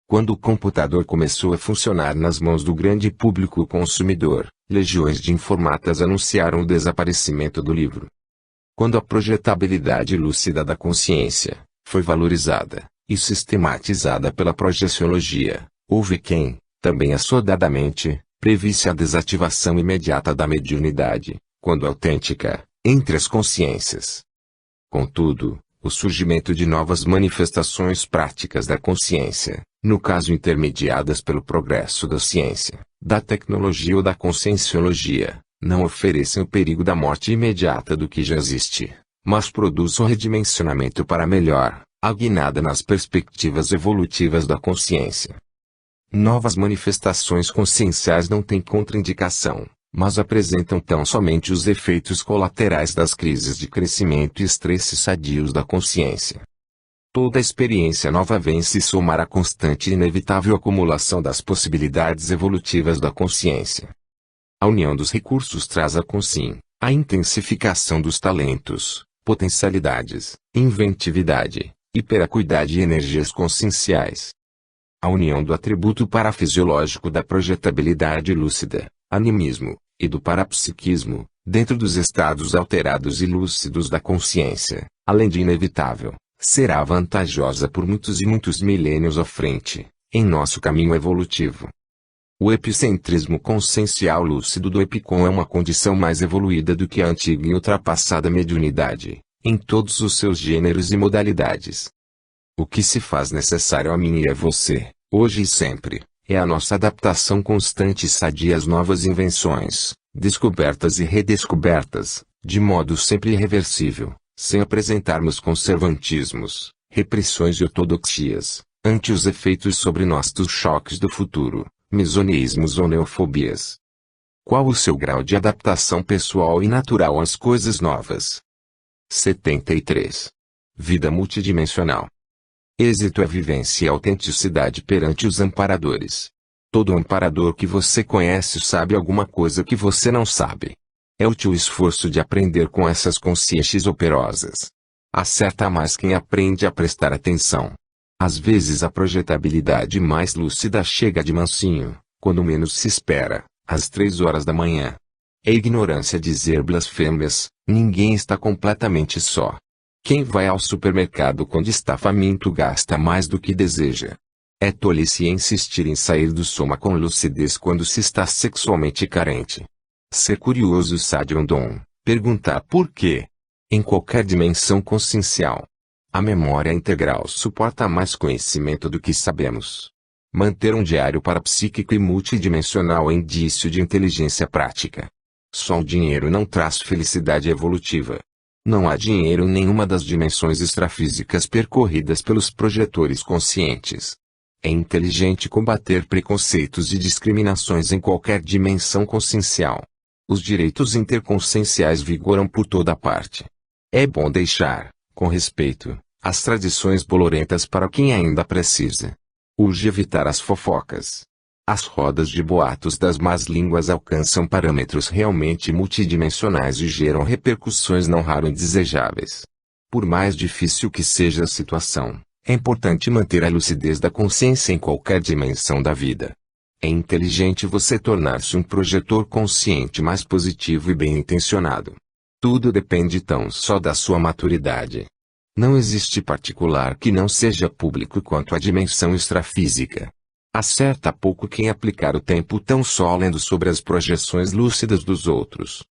Quando o computador começou a funcionar nas mãos do grande público consumidor, legiões de informatas anunciaram o desaparecimento do livro. Quando a projetabilidade lúcida da consciência foi valorizada e sistematizada pela projeciologia, houve quem, também assodadamente, previsse a desativação imediata da mediunidade, quando autêntica, entre as consciências. Contudo, o surgimento de novas manifestações práticas da consciência, no caso intermediadas pelo progresso da ciência, da tecnologia ou da conscienciologia, não oferecem o perigo da morte imediata do que já existe, mas produzem um redimensionamento para melhor, aguinada nas perspectivas evolutivas da consciência. Novas manifestações conscienciais não têm contraindicação, mas apresentam tão somente os efeitos colaterais das crises de crescimento e estresse sadios da consciência. Toda experiência nova vem se somar à constante e inevitável acumulação das possibilidades evolutivas da consciência. A união dos recursos traz a consim, a intensificação dos talentos, potencialidades, inventividade, hiperacuidade e energias conscienciais. A união do atributo parafisiológico da projetabilidade lúcida, animismo, e do parapsiquismo, dentro dos estados alterados e lúcidos da consciência, além de inevitável, será vantajosa por muitos e muitos milênios à frente, em nosso caminho evolutivo. O epicentrismo consciencial lúcido do epicom é uma condição mais evoluída do que a antiga e ultrapassada mediunidade, em todos os seus gêneros e modalidades. O que se faz necessário a mim e a você, hoje e sempre, é a nossa adaptação constante e sadia às novas invenções, descobertas e redescobertas, de modo sempre irreversível, sem apresentarmos conservantismos, repressões e ortodoxias, ante os efeitos sobre nós dos choques do futuro, misoneísmos ou neofobias. Qual o seu grau de adaptação pessoal e natural às coisas novas? 73. Vida multidimensional. Êxito é vivência e autenticidade perante os amparadores. Todo amparador que você conhece sabe alguma coisa que você não sabe. É útil o esforço de aprender com essas consciências operosas. Acerta mais quem aprende a prestar atenção. Às vezes a projetabilidade mais lúcida chega de mansinho, quando menos se espera, às 3 horas da manhã. É ignorância dizer blasfêmias, ninguém está completamente só. Quem vai ao supermercado quando está faminto gasta mais do que deseja. É tolice insistir em sair do soma com lucidez quando se está sexualmente carente. Ser curioso sabe um dom, perguntar por quê. Em qualquer dimensão consciencial, a memória integral suporta mais conhecimento do que sabemos. Manter um diário parapsíquico e multidimensional é indício de inteligência prática. Só o dinheiro não traz felicidade evolutiva. Não há dinheiro em nenhuma das dimensões extrafísicas percorridas pelos projetores conscientes. É inteligente combater preconceitos e discriminações em qualquer dimensão consciencial. Os direitos interconscienciais vigoram por toda parte. É bom deixar, com respeito, as tradições bolorentas para quem ainda precisa. Urge evitar as fofocas. As rodas de boatos das más línguas alcançam parâmetros realmente multidimensionais e geram repercussões não raro indesejáveis. Por mais difícil que seja a situação, é importante manter a lucidez da consciência em qualquer dimensão da vida. É inteligente você tornar-se um projetor consciente mais positivo e bem intencionado. Tudo depende tão só da sua maturidade. Não existe particular que não seja público quanto a dimensão extrafísica. Acerta pouco quem aplicar o tempo tão só lendo sobre as projeções lúcidas dos outros.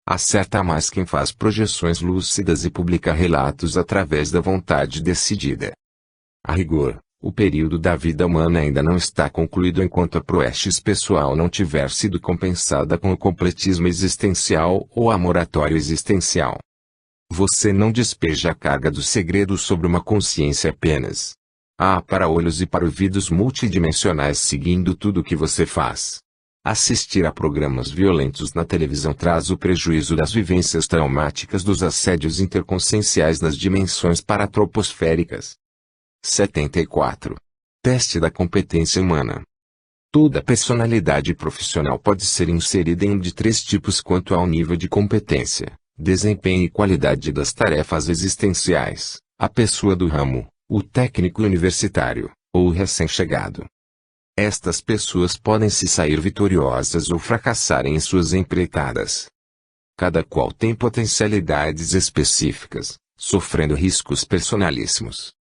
Acerta mais quem faz projeções lúcidas e publica relatos através da vontade decidida. A rigor, o período da vida humana ainda não está concluído enquanto a proestes pessoal não tiver sido compensada com o completismo existencial ou a moratória existencial. Você não despeja a carga do segredo sobre uma consciência apenas. Há para olhos e para ouvidos multidimensionais seguindo tudo o que você faz. Assistir a programas violentos na televisão traz o prejuízo das vivências traumáticas dos assédios interconscienciais nas dimensões paratroposféricas. 74. Teste da competência humana. Toda personalidade profissional pode ser inserida em um de três tipos quanto ao nível de competência, desempenho e qualidade das tarefas existenciais: a pessoa do ramo, o técnico universitário, ou o recém-chegado. Estas pessoas podem se sair vitoriosas ou fracassarem em suas empreitadas. Cada qual tem potencialidades específicas, sofrendo riscos personalíssimos.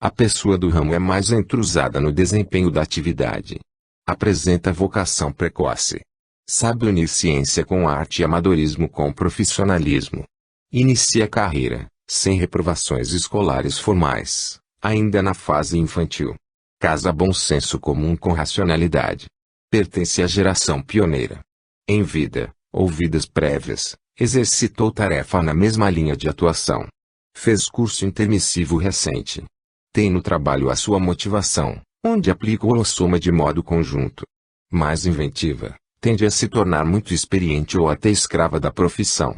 A pessoa do ramo é mais entrusada no desempenho da atividade. Apresenta vocação precoce. Sabe unir ciência com arte e amadorismo com profissionalismo. Inicia a carreira, sem reprovações escolares formais, ainda na fase infantil. Casa bom senso comum com racionalidade. Pertence à geração pioneira. Em vida, ou vidas prévias, exercitou tarefa na mesma linha de atuação. Fez curso intermissivo recente. Tem no trabalho a sua motivação, onde aplica o holossoma de modo conjunto. Mais inventiva, tende a se tornar muito experiente ou até escrava da profissão.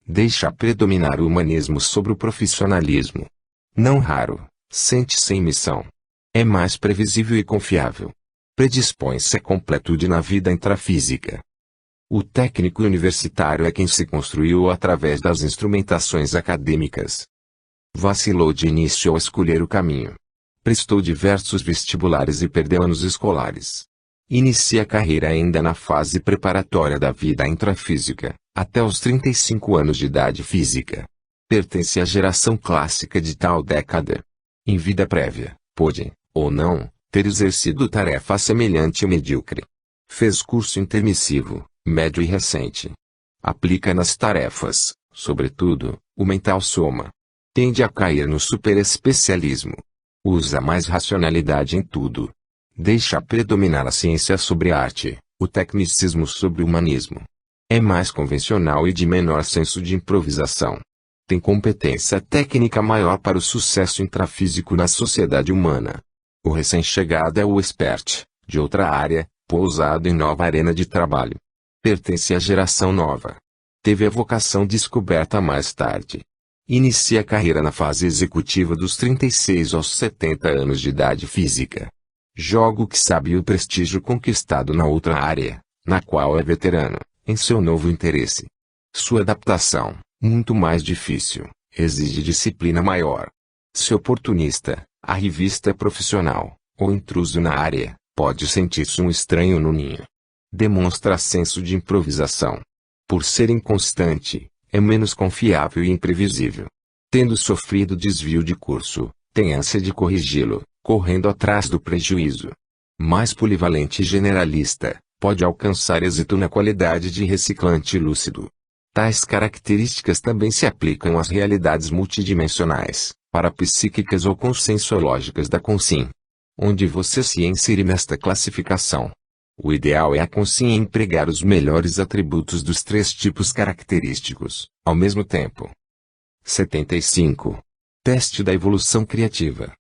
Deixa predominar o humanismo sobre o profissionalismo. Não raro, sente-se em missão. É mais previsível e confiável. Predispõe-se à completude na vida intrafísica. O técnico universitário é quem se construiu através das instrumentações acadêmicas. Vacilou de início ao escolher o caminho. Prestou diversos vestibulares e perdeu anos escolares. Inicia a carreira ainda na fase preparatória da vida intrafísica, até os 35 anos de idade física. Pertence à geração clássica de tal década. Em vida prévia, pôde, ou não, ter exercido tarefa semelhante ou medíocre. Fez curso intermissivo, médio e recente. Aplica nas tarefas, sobretudo, o mental soma. Tende a cair no superespecialismo. Usa mais racionalidade em tudo. Deixa predominar a ciência sobre a arte, o tecnicismo sobre o humanismo. É mais convencional e de menor senso de improvisação. Tem competência técnica maior para o sucesso intrafísico na sociedade humana. O recém-chegado é o expert, de outra área, pousado em nova arena de trabalho. Pertence à geração nova. Teve a vocação descoberta mais tarde. Inicia a carreira na fase executiva dos 36 aos 70 anos de idade física. Joga o que sabe e o prestígio conquistado na outra área, na qual é veterano, em seu novo interesse. Sua adaptação, muito mais difícil, exige disciplina maior. Se oportunista, arrivista profissional, ou intruso na área, pode sentir-se um estranho no ninho. Demonstra senso de improvisação. Por ser inconstante, é menos confiável e imprevisível. Tendo sofrido desvio de curso, tem ânsia de corrigi-lo, correndo atrás do prejuízo. Mais polivalente e generalista, pode alcançar êxito na qualidade de reciclante lúcido. Tais características também se aplicam às realidades multidimensionais, parapsíquicas ou conscienciológicas da consciência, onde você se insere nesta classificação. O ideal é a consciência empregar os melhores atributos dos três tipos característicos, ao mesmo tempo. 75. Teste da evolução criativa.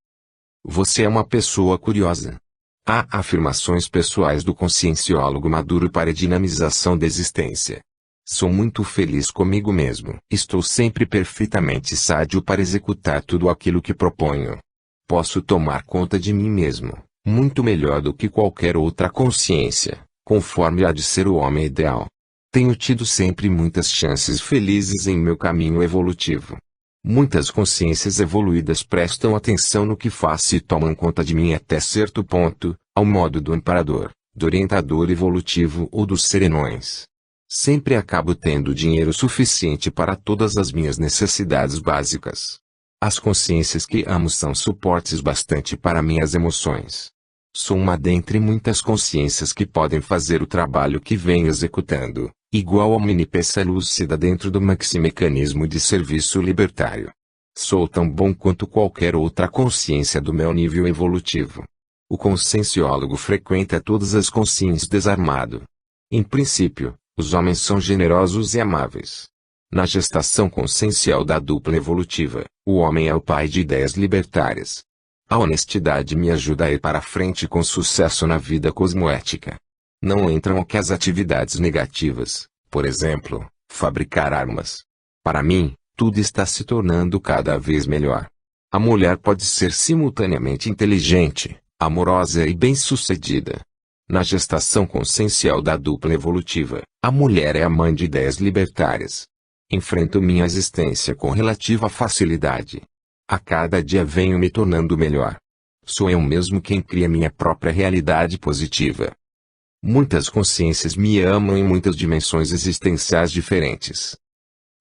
Você é uma pessoa curiosa. Há afirmações pessoais do conscienciólogo maduro para a dinamização da existência. Sou muito feliz comigo mesmo. Estou sempre perfeitamente sádio para executar tudo aquilo que proponho. Posso tomar conta de mim mesmo, muito melhor do que qualquer outra consciência, conforme há de ser o homem ideal. Tenho tido sempre muitas chances felizes em meu caminho evolutivo. Muitas consciências evoluídas prestam atenção no que faço e tomam conta de mim até certo ponto, ao modo do amparador, do orientador evolutivo ou dos serenões. Sempre acabo tendo dinheiro suficiente para todas as minhas necessidades básicas. As consciências que amo são suportes bastante para minhas emoções. Sou uma dentre muitas consciências que podem fazer o trabalho que venho executando, igual a uma mini peça lúcida dentro do maximecanismo de serviço libertário. Sou tão bom quanto qualquer outra consciência do meu nível evolutivo. O conscienciólogo frequenta todas as consciências desarmado. Em princípio, os homens são generosos e amáveis. Na gestação consciencial da dupla evolutiva, o homem é o pai de ideias libertárias. A honestidade me ajuda a ir para frente com sucesso na vida cosmoética. Não entram aqui as atividades negativas, por exemplo, fabricar armas. Para mim, tudo está se tornando cada vez melhor. A mulher pode ser simultaneamente inteligente, amorosa e bem-sucedida. Na gestação consciencial da dupla evolutiva, a mulher é a mãe de ideias libertárias. Enfrento minha existência com relativa facilidade. A cada dia venho me tornando melhor. Sou eu mesmo quem cria minha própria realidade positiva. Muitas consciências me amam em muitas dimensões existenciais diferentes.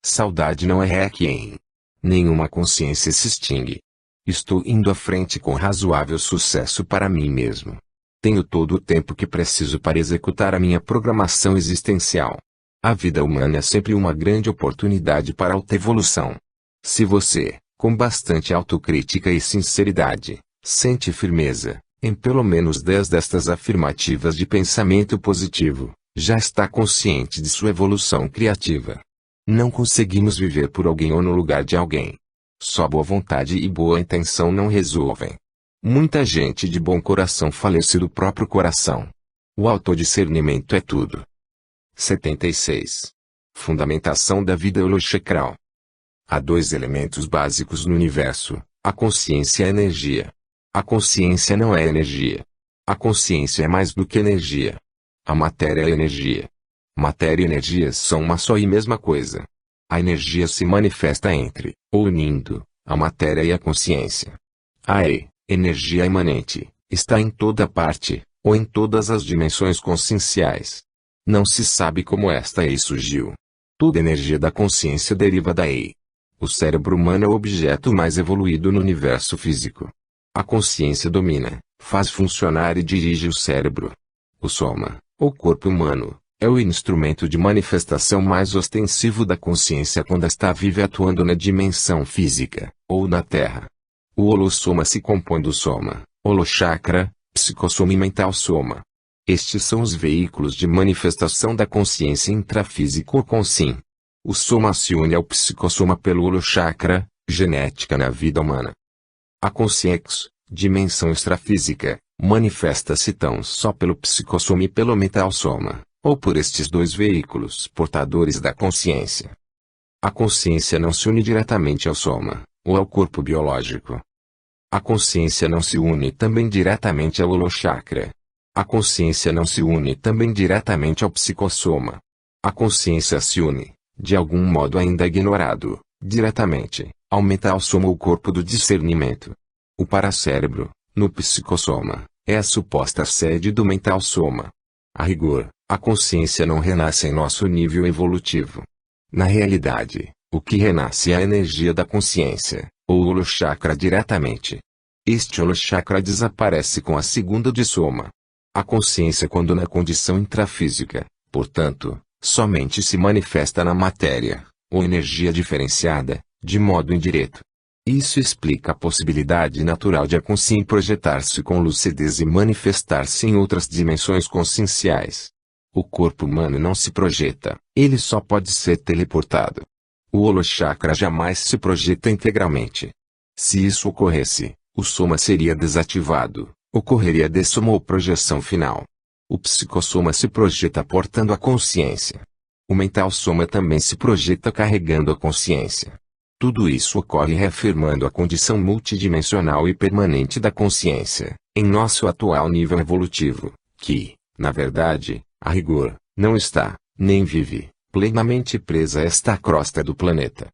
Saudade não é requiem. Nenhuma consciência se extingue. Estou indo à frente com razoável sucesso para mim mesmo. Tenho todo o tempo que preciso para executar a minha programação existencial. A vida humana é sempre uma grande oportunidade para autoevolução. Se você, com bastante autocrítica e sinceridade, sente firmeza em pelo menos 10 destas afirmativas de pensamento positivo, já está consciente de sua evolução criativa. Não conseguimos viver por alguém ou no lugar de alguém. Só boa vontade e boa intenção não resolvem. Muita gente de bom coração falece do próprio coração. O autodiscernimento é tudo. 76. Fundamentação da vida holochakral. Há dois elementos básicos no universo, a consciência e a energia. A consciência não é energia. A consciência é mais do que energia. A matéria é energia. Matéria e energia são uma só e mesma coisa. A energia se manifesta entre, ou unindo, a matéria e a consciência. A energia imanente, está em toda parte, ou em todas as dimensões conscienciais. Não se sabe como esta surgiu. Toda energia da consciência deriva da O cérebro humano é o objeto mais evoluído no universo físico. A consciência domina, faz funcionar e dirige o cérebro. O soma, ou corpo humano, é o instrumento de manifestação mais ostensivo da consciência quando está viva e atuando na dimensão física, ou na Terra. O holossoma se compõe do soma, holochakra, psicossoma e mental soma. Estes são os veículos de manifestação da consciência intrafísica ou consim. O soma se une ao psicossoma pelo holochakra, genética na vida humana. A consciência, dimensão extrafísica, manifesta-se tão só pelo psicossoma e pelo mental soma, ou por estes dois veículos portadores da consciência. A consciência não se une diretamente ao soma, ou ao corpo biológico. A consciência não se une também diretamente ao holochakra. A consciência não se une também diretamente ao psicossoma. A consciência se une, de algum modo ainda ignorado, diretamente, ao mental soma ou corpo do discernimento. O paracérebro, no psicossoma, é a suposta sede do mental soma. A rigor, a consciência não renasce em nosso nível evolutivo. Na realidade, o que renasce é a energia da consciência, ou holochakra diretamente. Este holochakra desaparece com a segunda de soma. A consciência quando na condição intrafísica, portanto, somente se manifesta na matéria, ou energia diferenciada, de modo indireto. Isso explica a possibilidade natural de a consciência projetar-se com lucidez e manifestar-se em outras dimensões conscienciais. O corpo humano não se projeta, ele só pode ser teleportado. O holochakra jamais se projeta integralmente. Se isso ocorresse, o soma seria desativado, ocorreria dessoma ou projeção final. O psicossoma se projeta portando a consciência. O mental soma também se projeta carregando a consciência. Tudo isso ocorre reafirmando a condição multidimensional e permanente da consciência, em nosso atual nível evolutivo, que, na verdade, a rigor, não está, nem vive, plenamente presa a esta crosta do planeta.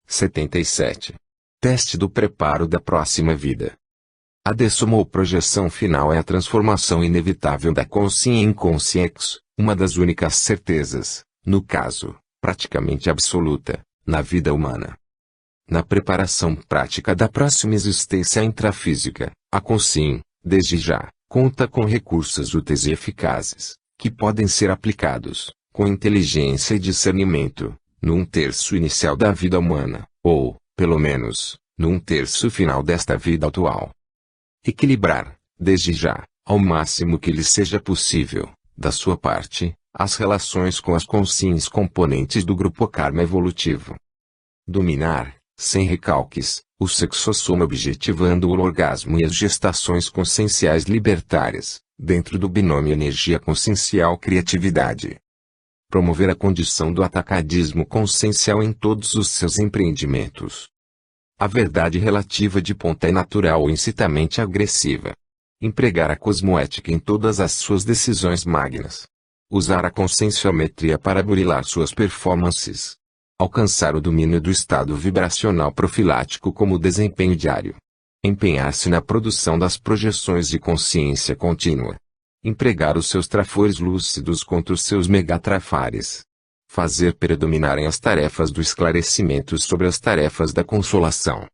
77. Teste do preparo da próxima vida. A dessoma ou projeção final é a transformação inevitável da consciência em consciência, uma das únicas certezas, no caso, praticamente absoluta, na vida humana. Na preparação prática da próxima existência intrafísica, a consciência, desde já, conta com recursos úteis e eficazes, que podem ser aplicados, com inteligência e discernimento, num terço inicial da vida humana, ou, pelo menos, num terço final desta vida atual. Equilibrar, desde já, ao máximo que lhe seja possível, da sua parte, as relações com as consciências componentes do grupo karma evolutivo. Dominar, sem recalques, o sexossoma objetivando o orgasmo e as gestações conscienciais libertárias, dentro do binômio energia consciencial-criatividade. Promover a condição do atacadismo consciencial em todos os seus empreendimentos. A verdade relativa de ponta é natural ou incitamente agressiva. Empregar a cosmoética em todas as suas decisões magnas. Usar a conscienciometria para burilar suas performances. Alcançar o domínio do estado vibracional profilático como desempenho diário. Empenhar-se na produção das projeções de consciência contínua. Empregar os seus trafores lúcidos contra os seus megatrafares. Fazer predominarem as tarefas do esclarecimento sobre as tarefas da consolação.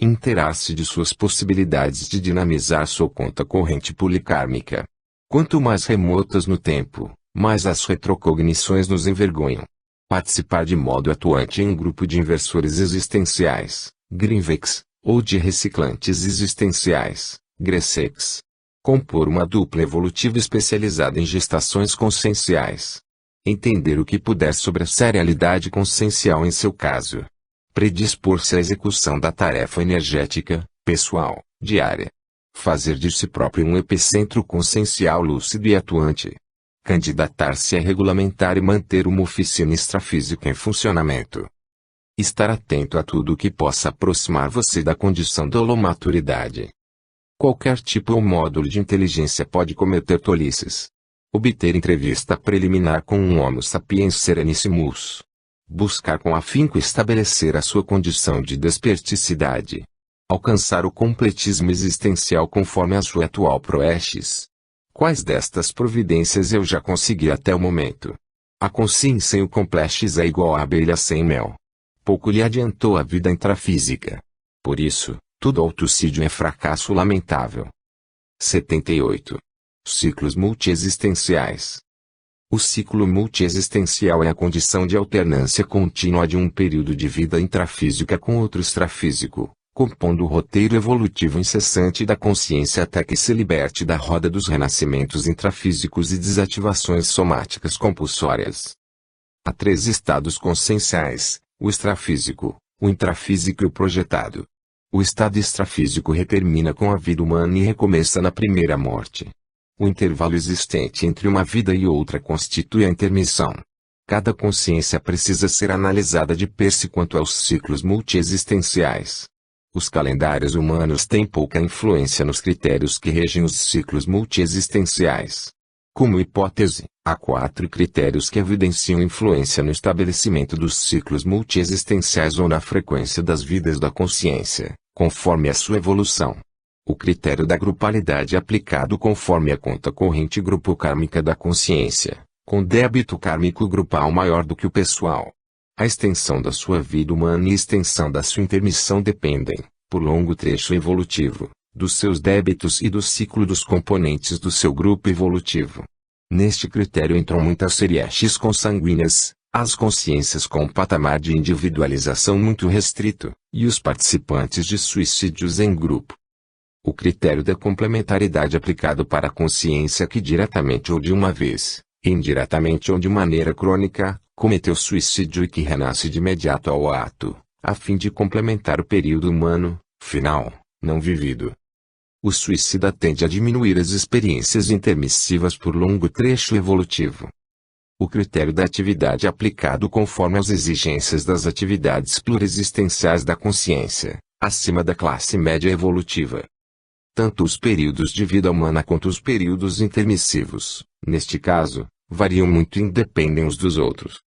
Inteirar-se de suas possibilidades de dinamizar sua conta corrente policármica. Quanto mais remotas no tempo, mais as retrocognições nos envergonham. Participar de modo atuante em um grupo de inversores existenciais, Greenvex, ou de reciclantes existenciais, Gressex. Compor uma dupla evolutiva especializada em gestações conscienciais. Entender o que puder sobre a serialidade consciencial em seu caso. Predispor-se à execução da tarefa energética, pessoal, diária. Fazer de si próprio um epicentro consciencial lúcido e atuante. Candidatar-se a regulamentar e manter uma oficina extrafísica em funcionamento. Estar atento a tudo o que possa aproximar você da condição da holomaturidade. Qualquer tipo ou módulo de inteligência pode cometer tolices. Obter entrevista preliminar com um Homo sapiens serenissimus. Buscar com afinco estabelecer a sua condição de desperticidade. Alcançar o completismo existencial conforme a sua atual proestes. Quais destas providências eu já consegui até o momento? A consciência sem o complexes é igual à abelha sem mel. Pouco lhe adiantou a vida intrafísica. Por isso, todo autocídio é fracasso lamentável. 78. Ciclos multiexistenciais. O ciclo multiexistencial é a condição de alternância contínua de um período de vida intrafísica com outro extrafísico, compondo o roteiro evolutivo incessante da consciência até que se liberte da roda dos renascimentos intrafísicos e desativações somáticas compulsórias. Há três estados conscienciais: o extrafísico, o intrafísico e o projetado. O estado extrafísico retermina com a vida humana e recomeça na primeira morte. O intervalo existente entre uma vida e outra constitui a intermissão. Cada consciência precisa ser analisada de per si quanto aos ciclos multiexistenciais. Os calendários humanos têm pouca influência nos critérios que regem os ciclos multiexistenciais. Como hipótese, há 4 critérios que evidenciam influência no estabelecimento dos ciclos multiexistenciais ou na frequência das vidas da consciência, conforme a sua evolução. O critério da grupalidade aplicado conforme a conta corrente grupo-kármica da consciência, com débito kármico grupal maior do que o pessoal. A extensão da sua vida humana e a extensão da sua intermissão dependem, por longo trecho evolutivo, dos seus débitos e do ciclo dos componentes do seu grupo evolutivo. Neste critério entram muitas serieches consanguíneas, as consciências com um patamar de individualização muito restrito, e os participantes de suicídios em grupo. O critério da complementaridade aplicado para a consciência que diretamente ou de uma vez, indiretamente ou de maneira crônica, cometeu suicídio e que renasce de imediato ao ato, a fim de complementar o período humano, final, não vivido. O suicida tende a diminuir as experiências intermissivas por longo trecho evolutivo. O critério da atividade aplicado conforme às exigências das atividades plurexistenciais da consciência, acima da classe média evolutiva. Tanto os períodos de vida humana quanto os períodos intermissivos, neste caso, variam muito e independem uns dos outros.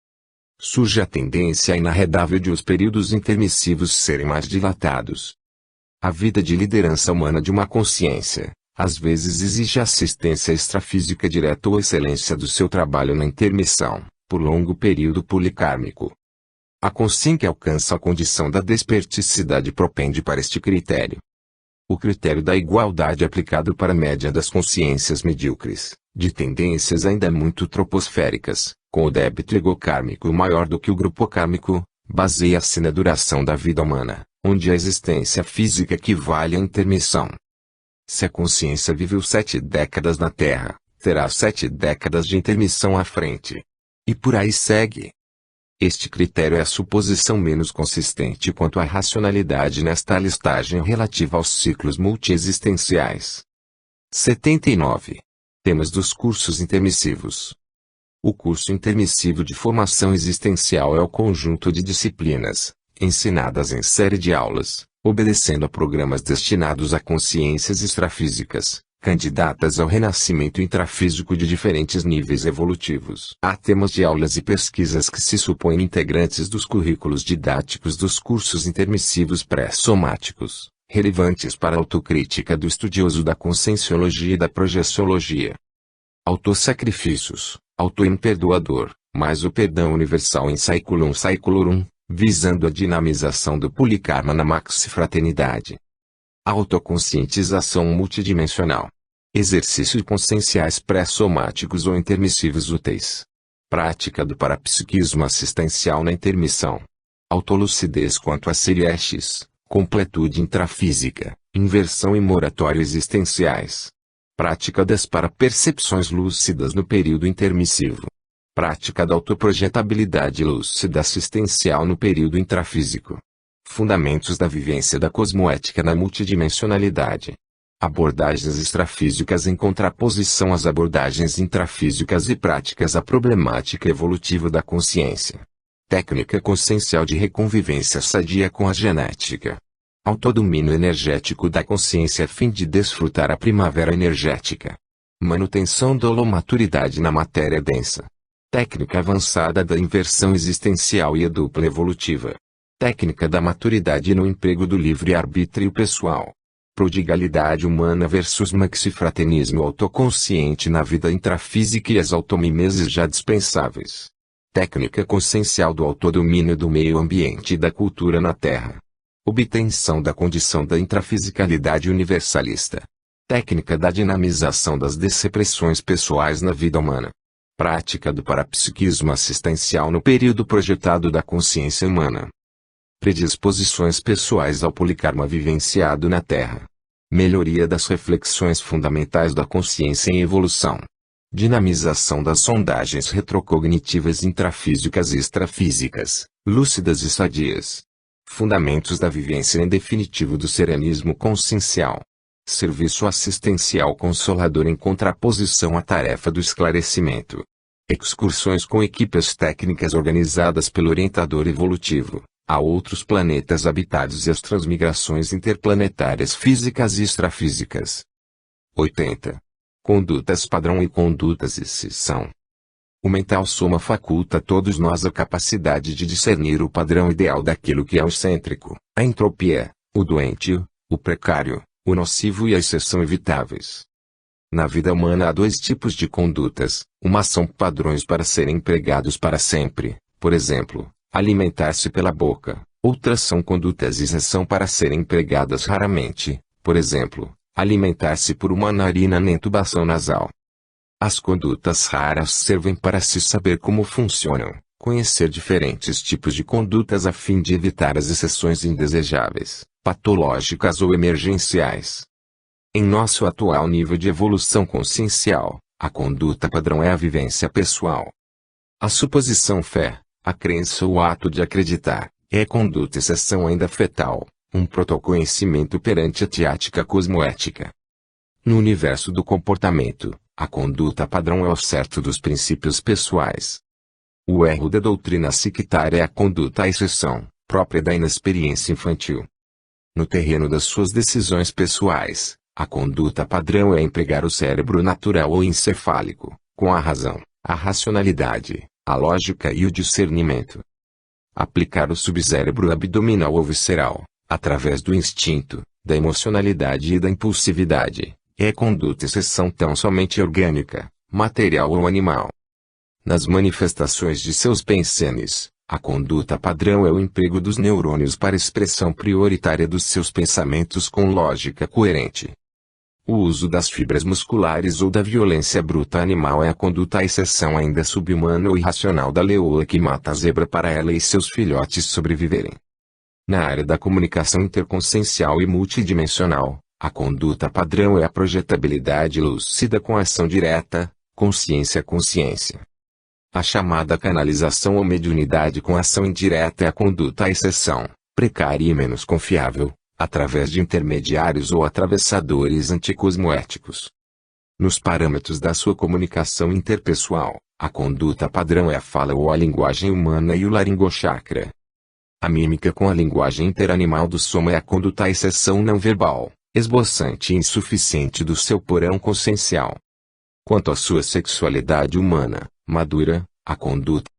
Surge a tendência inarredável de os períodos intermissivos serem mais dilatados. A vida de liderança humana de uma consciência, às vezes exige assistência extrafísica direta ou excelência do seu trabalho na intermissão, por longo período policármico. A consciência que alcança a condição da desperticidade propende para este critério. O critério da igualdade aplicado para a média das consciências medíocres, de tendências ainda muito troposféricas, com o débito egocármico maior do que o grupo kármico, baseia-se na duração da vida humana, onde a existência física equivale à intermissão. Se a consciência viveu 7 décadas na Terra, terá 7 décadas de intermissão à frente. E por aí segue. Este critério é a suposição menos consistente quanto à racionalidade nesta listagem relativa aos ciclos multiexistenciais. 79. Temas dos cursos intermissivos. O curso intermissivo de formação existencial é o conjunto de disciplinas, ensinadas em série de aulas, obedecendo a programas destinados a consciências extrafísicas, candidatas ao renascimento intrafísico de diferentes níveis evolutivos. Há temas de aulas e pesquisas que se supõem integrantes dos currículos didáticos dos cursos intermissivos pré-somáticos, relevantes para a autocrítica do estudioso da conscienciologia e da projeciologia. Autossacrifícios, auto-imperdoador, mais o perdão universal em Saeculum Saeculorum, visando a dinamização do polikarma na maxifraternidade. Autoconscientização multidimensional. Exercícios conscienciais pré-somáticos ou intermissivos úteis. Prática do parapsiquismo assistencial na intermissão. Autolucidez quanto a seriestes, completude intrafísica, inversão e moratório existenciais. Prática das parapercepções lúcidas no período intermissivo. Prática da autoprojetabilidade lúcida assistencial no período intrafísico. Fundamentos da vivência da cosmoética na multidimensionalidade. Abordagens extrafísicas em contraposição às abordagens intrafísicas e práticas à problemática evolutiva da consciência. Técnica consciencial de reconvivência sadia com a genética. Autodomínio energético da consciência a fim de desfrutar a primavera energética. Manutenção da holomaturidade na matéria densa. Técnica avançada da inversão existencial e a dupla evolutiva. Técnica da maturidade no emprego do livre-arbítrio pessoal. Prodigalidade humana versus maxifraternismo autoconsciente na vida intrafísica e as automimeses já dispensáveis. Técnica consciencial do autodomínio do meio ambiente e da cultura na Terra. Obtenção da condição da intrafisicalidade universalista. Técnica da dinamização das desrepressões pessoais na vida humana. Prática do parapsiquismo assistencial no período projetado da consciência humana. Predisposições pessoais ao polikarma vivenciado na Terra. Melhoria das reflexões fundamentais da consciência em evolução. Dinamização das sondagens retrocognitivas intrafísicas e extrafísicas, lúcidas e sadias. Fundamentos da vivência em definitivo do serenismo consciencial. Serviço assistencial consolador em contraposição à tarefa do esclarecimento. Excursões com equipes técnicas organizadas pelo orientador evolutivo a outros planetas habitados e as transmigrações interplanetárias físicas e extrafísicas. 80. Condutas padrão e condutas exceção. O mental soma faculta a todos nós a capacidade de discernir o padrão ideal daquilo que é o excêntrico, a entropia, o doentio, o precário, o nocivo e a exceção evitáveis. Na vida humana há dois tipos de condutas, uma são padrões para serem empregados para sempre, por exemplo, alimentar-se pela boca, outras são condutas exceção para serem empregadas raramente, por exemplo, alimentar-se por uma narina na intubação nasal. As condutas raras servem para se saber como funcionam, conhecer diferentes tipos de condutas a fim de evitar as exceções indesejáveis, patológicas ou emergenciais. Em nosso atual nível de evolução consciencial, a conduta padrão é a vivência pessoal. A suposição fé, a crença ou o ato de acreditar, é conduta exceção ainda fetal, um protoconhecimento perante a teática cosmoética. No universo do comportamento, a conduta padrão é o certo dos princípios pessoais. O erro da doutrina sectária é a conduta à exceção, própria da inexperiência infantil. No terreno das suas decisões pessoais, a conduta padrão é empregar o cérebro natural ou encefálico, com a razão, a racionalidade, a lógica e o discernimento. Aplicar o subcérebro abdominal ou visceral, através do instinto, da emocionalidade e da impulsividade, é conduta exceção tão somente orgânica, material ou animal. Nas manifestações de seus pensenes, a conduta padrão é o emprego dos neurônios para expressão prioritária dos seus pensamentos com lógica coerente. O uso das fibras musculares ou da violência bruta animal é a conduta à exceção ainda subhumana ou irracional da leoa que mata a zebra para ela e seus filhotes sobreviverem. Na área da comunicação interconsciencial e multidimensional, a conduta padrão é a projetabilidade lúcida com ação direta, consciência-consciência. A chamada canalização ou mediunidade com ação indireta é a conduta à exceção, precária e menos confiável, através de intermediários ou atravessadores anticosmoéticos. Nos parâmetros da sua comunicação interpessoal, a conduta padrão é a fala ou a linguagem humana e o laringochakra. A mímica com a linguagem interanimal do soma é a conduta à exceção não verbal, esboçante e insuficiente do seu porão consciencial. Quanto à sua sexualidade humana, madura, a conduta